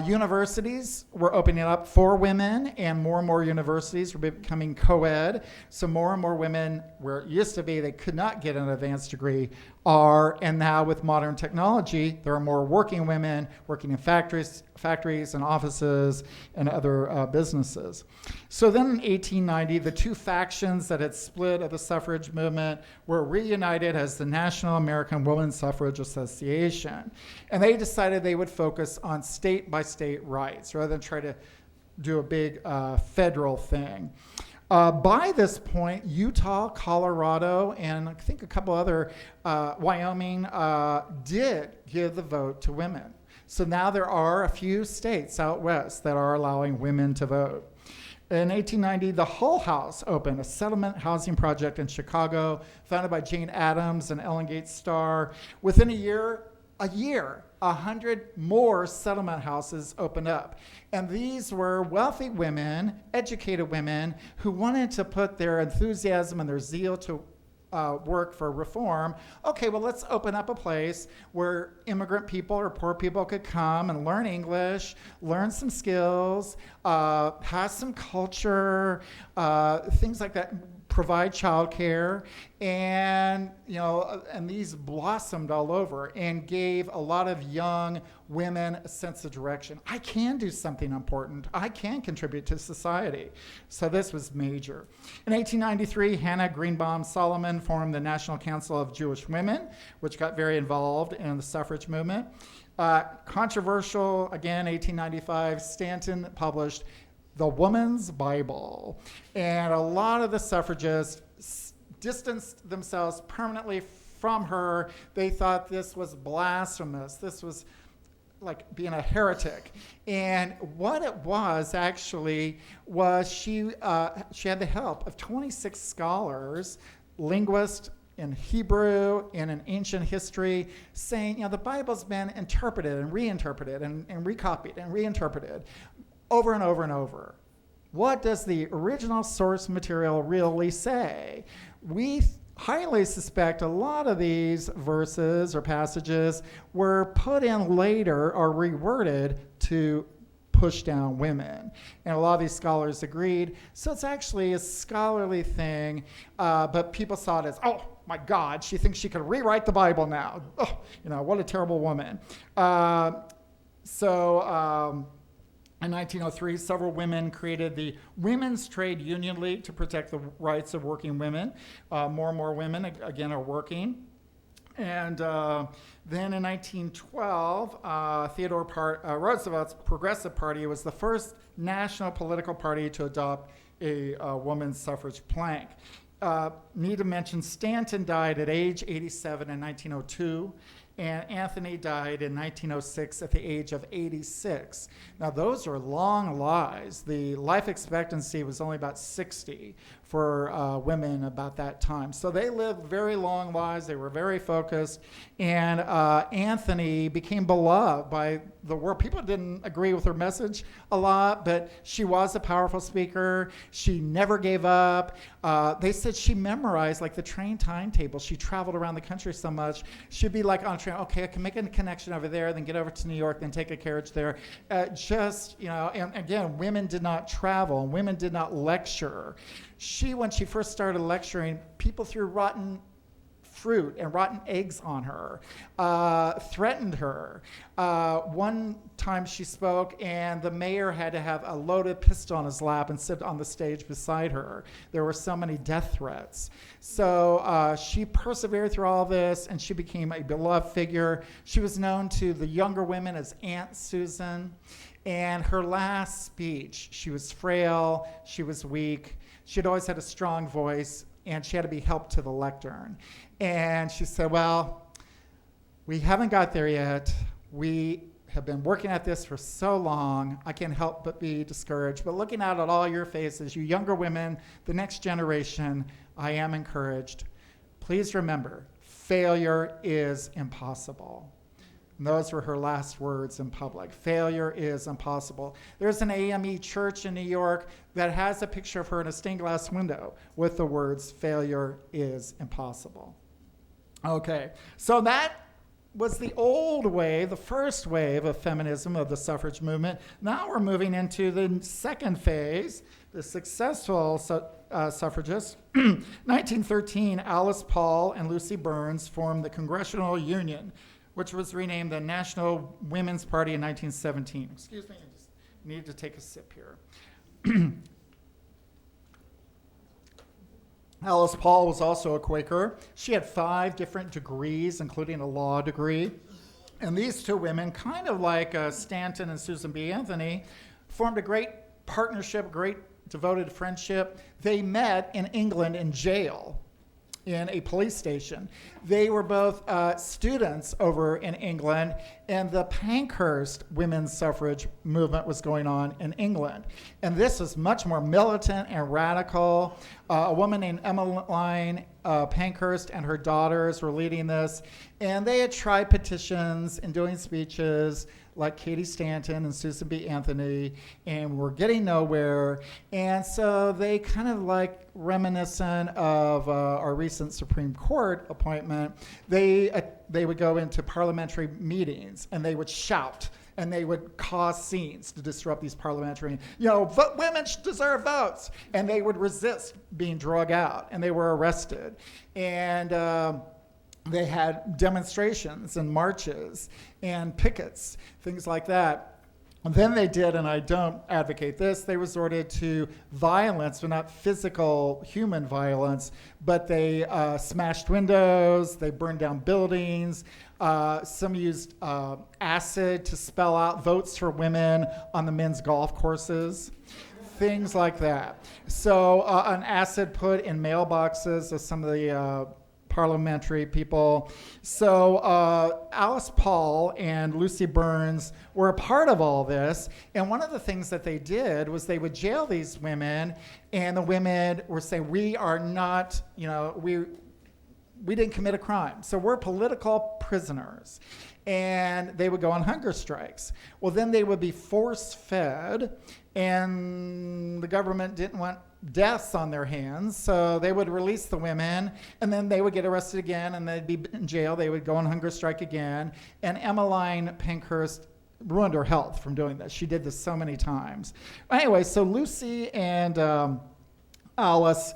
Universities were opening up for women, and more universities were becoming co-ed. So more and more women, where it used to be they could not get an advanced degree, are, and now with modern technology, there are more working women working in factories and offices and other businesses. So then in 1890, the 2 factions that had split of the suffrage movement were reunited as the National American Women's Suffrage Association. And they decided they would focus on state-by-state rights rather than try to do a big federal thing. By this point, Utah, Colorado, and I think a couple other, Wyoming, did give the vote to women. So now there are a few states out west that are allowing women to vote. In 1890, the Hull House opened, a settlement housing project in Chicago, founded by Jane Addams and Ellen Gates Starr. Within a year, 100 more settlement houses opened up. And these were wealthy women, educated women, who wanted to put their enthusiasm and their zeal to work for reform. Okay, well, let's open up a place where immigrant people or poor people could come and learn English, learn some skills, have some culture, things like that. provide childcare, and and these blossomed all over and gave a lot of young women a sense of direction. I can do something important. I can contribute to society. So this was major. In 1893, Hannah Greenbaum Solomon formed the National Council of Jewish Women, which got very involved in the suffrage movement. Controversial, again, 1895, Stanton published The Woman's Bible. And a lot of the suffragists distanced themselves permanently from her. They thought this was blasphemous. This was like being a heretic. And what it was actually was she had the help of 26 scholars, linguists, in Hebrew, and in ancient history, saying, the Bible's been interpreted and reinterpreted and recopied and reinterpreted over and over and over. What does the original source material really say? We highly suspect a lot of these verses or passages were put in later or reworded to push down women. And a lot of these scholars agreed. So it's actually a scholarly thing, but people saw it as, oh my God, she thinks she could rewrite the Bible now. Oh, what a terrible woman. In 1903, several women created the Women's Trade Union League to protect the rights of working women. More and more women, again, are working. And then in 1912, Theodore Roosevelt's Progressive Party was the first national political party to adopt a woman's suffrage plank. Need to mention Stanton died at age 87 in 1902, and Anthony died in 1906 at the age of 86. Now, those are long lives. The life expectancy was only about 60 for women about that time. So they lived very long lives. They were very focused. And Anthony became beloved by the world. People didn't agree with her message a lot, but she was a powerful speaker. She never gave up. They said she memorized like the train timetable. She traveled around the country so much. She'd be like on a train, okay, I can make a connection over there, then get over to New York, then take a carriage there. And again, women did not travel, and women did not lecture. When she first started lecturing, people threw rotten fruit and rotten eggs on her, threatened her. One time she spoke, and the mayor had to have a loaded pistol on his lap and sit on the stage beside her. There were so many death threats. So she persevered through all this, and she became a beloved figure. She was known to the younger women as Aunt Susan. And her last speech, she was frail, she was weak, she had always had a strong voice, and she had to be helped to the lectern. And she said, well, we haven't got there yet. We have been working at this for so long. I can't help but be discouraged. But looking out at all your faces, you younger women, the next generation, I am encouraged. Please remember, failure is impossible. And those were her last words in public. Failure is impossible. There's an AME church in New York that has a picture of her in a stained glass window with the words, failure is impossible. Okay, so that was the old way, the first wave of feminism, of the suffrage movement. Now we're moving into the second phase, the successful suffragists. 1913, Alice Paul and Lucy Burns formed the Congressional Union, which was renamed the National Women's Party in 1917. Excuse me, I just need to take a sip here. Alice Paul was also a Quaker. She had 5 different degrees, including a law degree. And these two women, kind of like Stanton and Susan B. Anthony, formed a great partnership, great devoted friendship. They met in England in jail, in a police station. They were both students over in England, and the Pankhurst women's suffrage movement was going on in England. And this was much more militant and radical. A woman named Emmeline Pankhurst and her daughters were leading this, and they had tried petitions and doing speeches like Katie Stanton and Susan B. Anthony, and were getting nowhere. And so they kind of like reminiscent of our recent Supreme Court appointment, they would go into parliamentary meetings and they would shout and they would cause scenes to disrupt these parliamentary, women deserve votes, and they would resist being drug out, and they were arrested. And they had demonstrations and marches and pickets, things like that. And then they did, and I don't advocate this, they resorted to violence, but not physical human violence, but they smashed windows, they burned down buildings, some used acid to spell out votes for women on the men's golf courses, things like that. So an acid put in mailboxes of some of the parliamentary people. So Alice Paul and Lucy Burns were a part of all this. And one of the things that they did was they would jail these women, and the women were saying, we are not, we didn't commit a crime. So we're political prisoners. And they would go on hunger strikes. Well, then they would be force-fed, and the government didn't want deaths on their hands, so they would release the women, and then they would get arrested again, and they'd be in jail. They would go on hunger strike again. And Emmeline Pankhurst ruined her health from doing this. She did this so many times. Anyway, so Lucy and Alice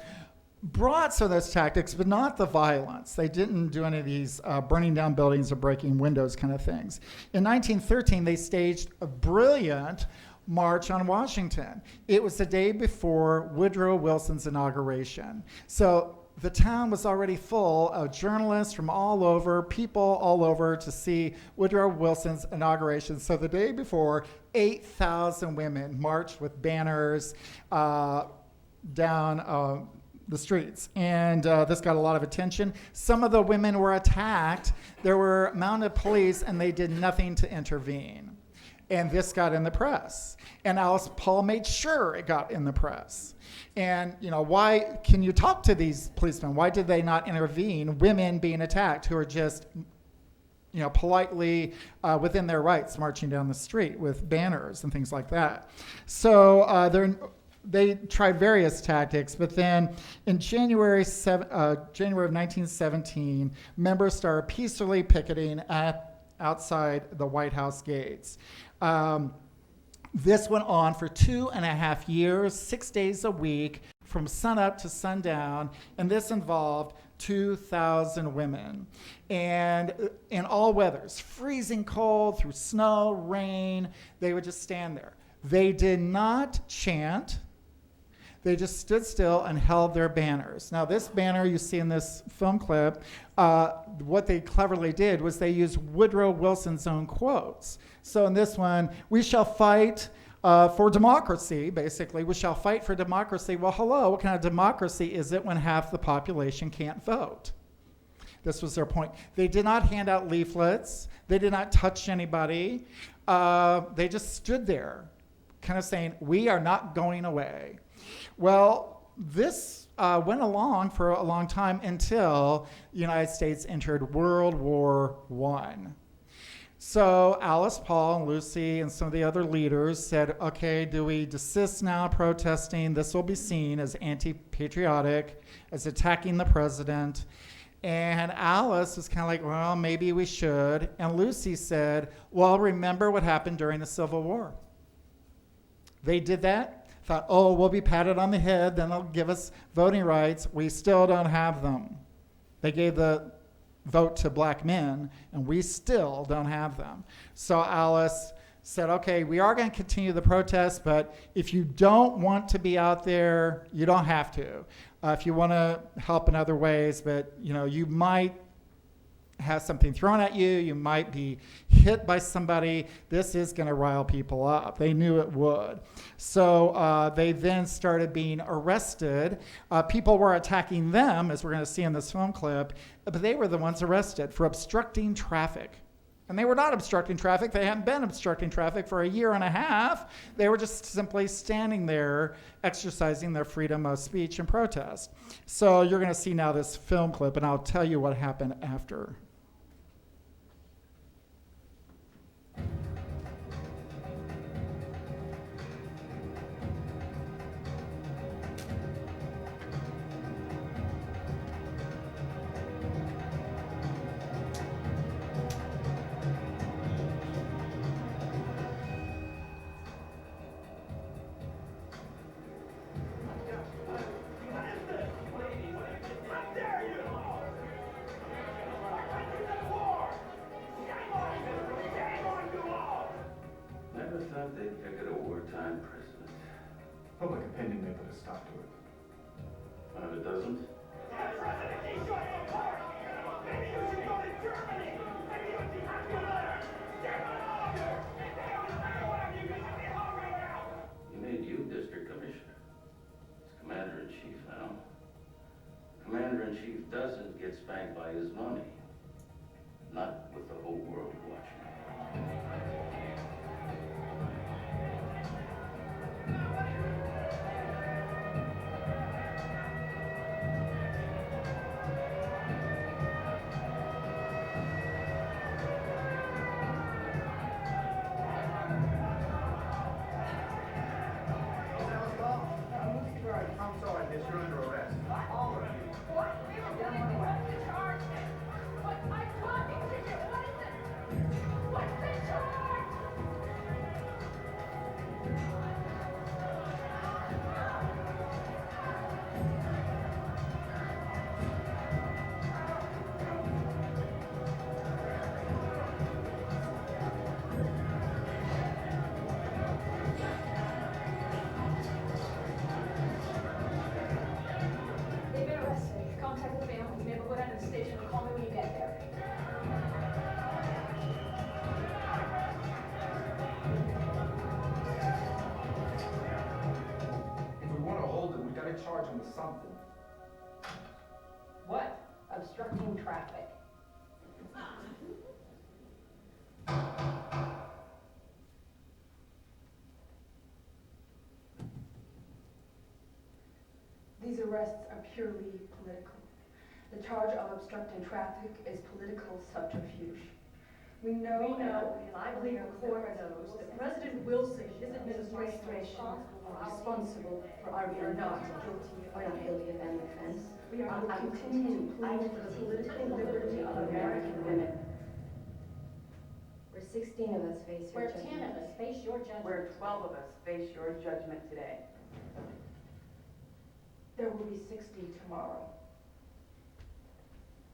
brought some of those tactics, but not the violence. They didn't do any of these burning down buildings or breaking windows kind of things. In 1913, they staged a brilliant march on Washington. It was the day before Woodrow Wilson's inauguration. So the town was already full of journalists from all over, people all over to see Woodrow Wilson's inauguration. So the day before, 8,000 women marched with banners down the streets. And this got a lot of attention. Some of the women were attacked. There were mounted police, and they did nothing to intervene. And this got in the press. And Alice Paul made sure it got in the press. And, why can you talk to these policemen? Why did they not intervene? Women being attacked who are just, politely within their rights marching down the street with banners and things like that. So they tried various tactics, but then in January of 1917, members started peacefully picketing outside the White House gates. This went on for 2.5 years, 6 days a week, from sunup to sundown, and this involved 2,000 women. And in all weathers, freezing cold, through snow, rain, they would just stand there. They did not chant. They just stood still and held their banners. Now, this banner you see in this film clip, what they cleverly did was they used Woodrow Wilson's own quotes. So in this one, we shall fight for democracy, basically. We shall fight for democracy. Well, hello, what kind of democracy is it when half the population can't vote? This was their point. They did not hand out leaflets. They did not touch anybody. They just stood there, kind of saying, we are not going away. Well, this went along for a long time until the United States entered World War I. So Alice Paul and Lucy and some of the other leaders said, okay, do we desist now protesting? This will be seen as anti-patriotic, as attacking the president. And Alice was kind of like, well, maybe we should. And Lucy said, well, remember what happened during the Civil War. They did that, thought, oh, we'll be patted on the head, then they'll give us voting rights. We still don't have them. They gave the vote to black men, and we still don't have them. So Alice said, okay, we are going to continue the protest, but if you don't want to be out there, you don't have to. If you want to help in other ways, but you might have something thrown at you, you might be hit by somebody, this is going to rile people up. They knew it would. So they then started being arrested. People were attacking them, as we're going to see in this film clip, but they were the ones arrested for obstructing traffic. And they were not obstructing traffic. They hadn't been obstructing traffic for 1.5 years. They were just simply standing there exercising their freedom of speech and protest. So you're going to see now this film clip, and I'll tell you what happened after. doesn't. He made you district commissioner. He's commander-in-chief now. Commander-in-chief doesn't get spanked by his money. Not with the whole world watching. I'm sorry, miss, you're under arrest. All of you. What? We were willing to press the charge. What? I'm talking to you. What is it? What's the charge? They've been arrested. Contact the family. Neighborhood end of the station. Call me when you get there. If we want to hold them, we gotta charge them with something. What? Obstructing traffic. These arrests are purely political. The charge of obstructing traffic is political subterfuge. We know, And I believe the court knows that President Wilson, his administration, are responsible for our being not guilty of any offense. We are I will continue to plead for the political liberty of American women. Where 16 of us face your Where judgment. 10 of us face your judgment. Where 12 of us face your judgment today. There will be 60 tomorrow.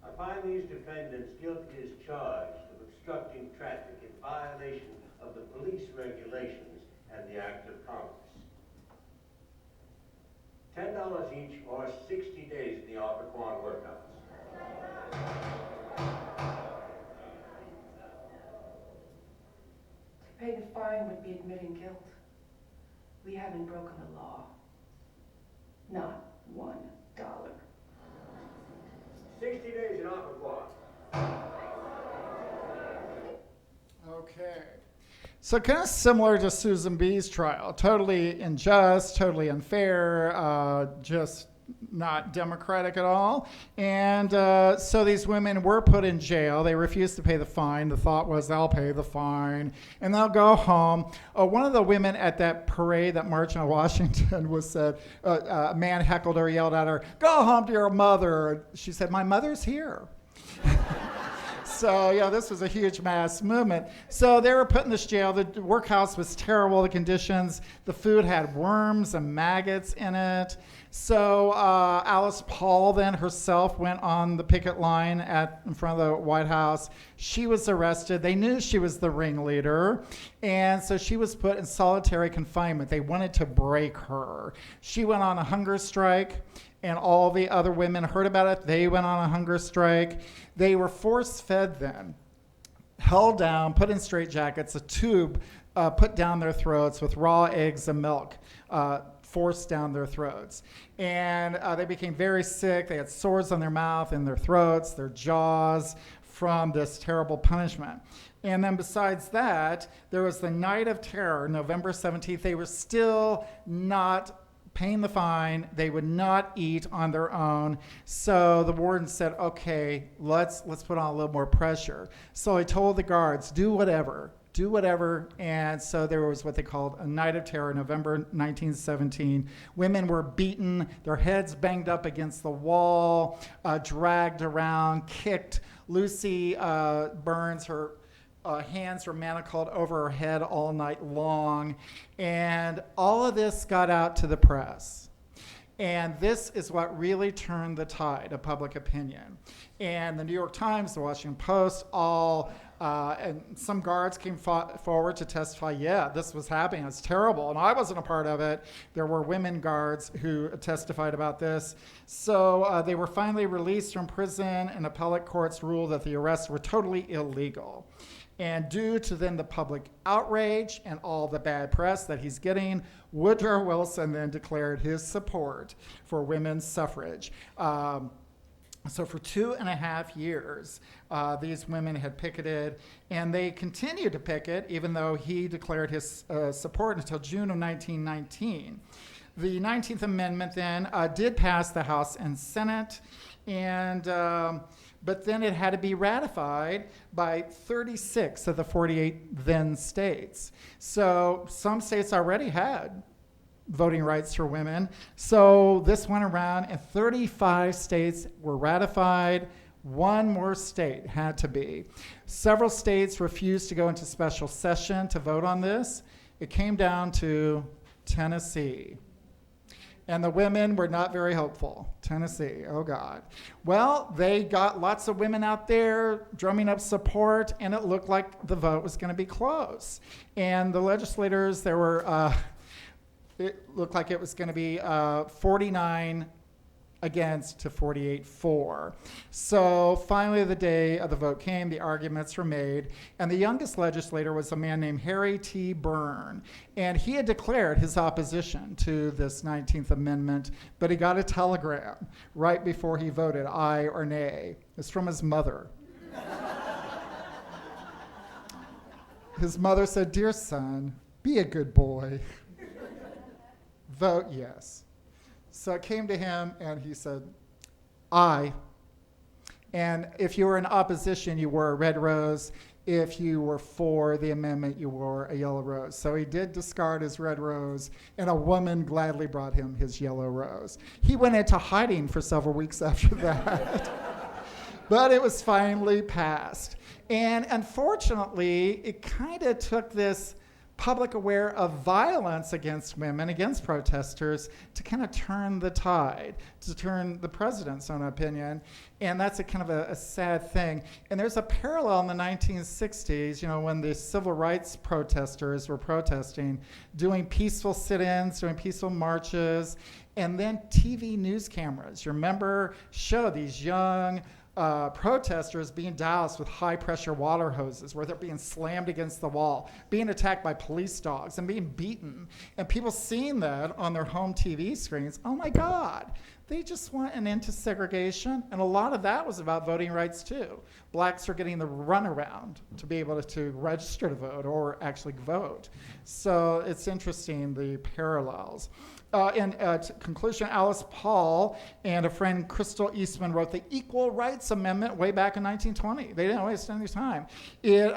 I find these defendants guilty as charged of obstructing traffic in violation of the police regulations and the Act of Congress. $10 each or 60 days in the Occoquan workhouse. To pay the fine would be admitting guilt. We haven't broken the law. Not $1. 60 days in Occoquan. Okay. So kind of similar to Susan B's trial. Totally unjust, totally unfair, just not democratic at all. And so these women were put in jail. They refused to pay the fine. The thought was they'll pay the fine and they'll go home. One of the women at that parade, that march on Washington, was said, a man heckled her, yelled at her, "Go home to your mother." She said, "My mother's here." So, yeah, this was a huge mass movement. So they were put in this jail. The workhouse was terrible, the conditions. The food had worms and maggots in it. So Alice Paul then herself went on the picket line in front of the White House. She was arrested. They knew she was the ringleader. And so she was put in solitary confinement. They wanted to break her. She went on a hunger strike. And all the other women heard about it. They went on a hunger strike. They were force-fed then, held down, put in straitjackets, a tube put down their throats with raw eggs and milk forced down their throats. And they became very sick. They had sores on their mouth and their throats, their jaws, from this terrible punishment. And then besides that, there was the Night of Terror, November 17th. They were still not paying the fine. They would not eat on their own. So the warden said, okay, let's put on a little more pressure. So he told the guards, do whatever. And so there was what they called a Night of Terror, November 1917. Women were beaten, their heads banged up against the wall, dragged around, kicked. Lucy Burns, her hands were manacled over her head all night long. And all of this got out to the press. And this is what really turned the tide of public opinion. And the New York Times, the Washington Post, and some guards came forward to testify, yeah, this was happening, it's terrible. And I wasn't a part of it. There were women guards who testified about this. So they were finally released from prison, and appellate courts ruled that the arrests were totally illegal. And due to then the public outrage and all the bad press that he's getting, Woodrow Wilson then declared his support for women's suffrage. So for 2.5 years, these women had picketed, and they continued to picket even though he declared his support until June of 1919. The 19th Amendment then did pass the House and Senate, and but then it had to be ratified by 36 of the 48 then states. So some states already had voting rights for women. So this went around, and 35 states were ratified. One more state had to be. Several states refused to go into special session to vote on this. It came down to Tennessee. And the women were not very hopeful. Tennessee, oh God. Well, they got lots of women out there drumming up support, and it looked like the vote was going to be close. And the legislators, it looked like it was going to be 49 against to 48 for. So finally the day of the vote came, the arguments were made, and the youngest legislator was a man named Harry T. Byrne, and he had declared his opposition to this 19th Amendment, but he got a telegram right before he voted aye or nay. It's from his mother. His mother said, "Dear son, be a good boy. Vote yes." So it came to him, and he said, aye. And if you were in opposition, you wore a red rose. If you were for the amendment, you wore a yellow rose. So he did discard his red rose, and a woman gladly brought him his yellow rose. He went into hiding for several weeks after that. But it was finally passed. And unfortunately, it kind of took this public aware of violence against women, against protesters, to kind of turn the tide, to turn the president's own opinion. And that's a kind of a sad thing. And there's a parallel in the 1960s, when the civil rights protesters were protesting, doing peaceful sit-ins, doing peaceful marches, and then TV news cameras, you remember, show these young protesters being doused with high-pressure water hoses, where they're being slammed against the wall, being attacked by police dogs, and being beaten. And people seeing that on their home TV screens, oh my God, they just want an end to segregation. And a lot of that was about voting rights too. Blacks are getting the runaround to be able to register to vote or actually vote. So it's interesting, the parallels. In conclusion, Alice Paul and a friend, Crystal Eastman, wrote the Equal Rights Amendment way back in 1920. They didn't waste any time. It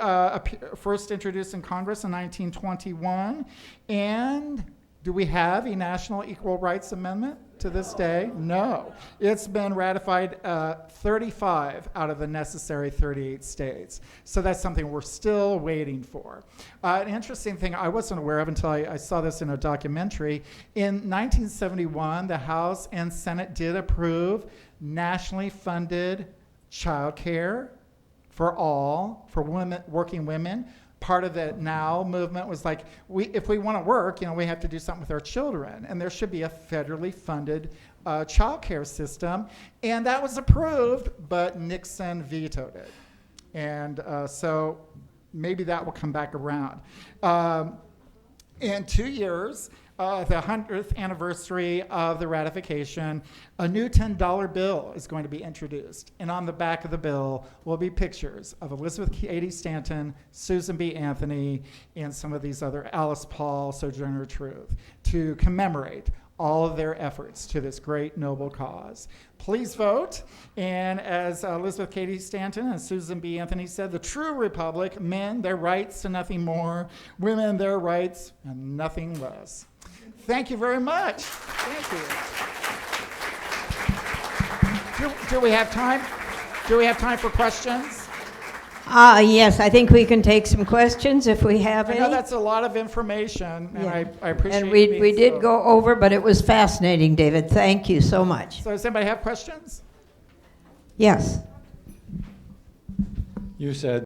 first introduced in Congress in 1921. And do we have a national Equal Rights Amendment to this day? No. It's been ratified 35 out of the necessary 38 states. So that's something we're still waiting for. An interesting thing I wasn't aware of until I saw this in a documentary. In 1971, the House and Senate did approve nationally funded child care for all, for women, working women. Part of the NOW movement was like, if we want to work, we have to do something with our children, and there should be a federally funded child care system. And that was approved, but Nixon vetoed it. And so maybe that will come back around. In 2 years, the 100th anniversary of the ratification, a new $10 bill is going to be introduced. And on the back of the bill will be pictures of Elizabeth Cady Stanton, Susan B. Anthony, and some of these other, Alice Paul, Sojourner Truth, to commemorate all of their efforts to this great noble cause. Please vote. And as Elizabeth Cady Stanton and Susan B. Anthony said, the true republic, men, their rights and nothing more, women, their rights and nothing less. Thank you very much. Thank you. Do we have time? Do we have time for questions? Yes, I think we can take some questions if we have I any. know that's a lot of information, and Yeah. I appreciate And it. we did go over, but it was fascinating, David. Thank you so much. So does anybody have questions? Yes. You said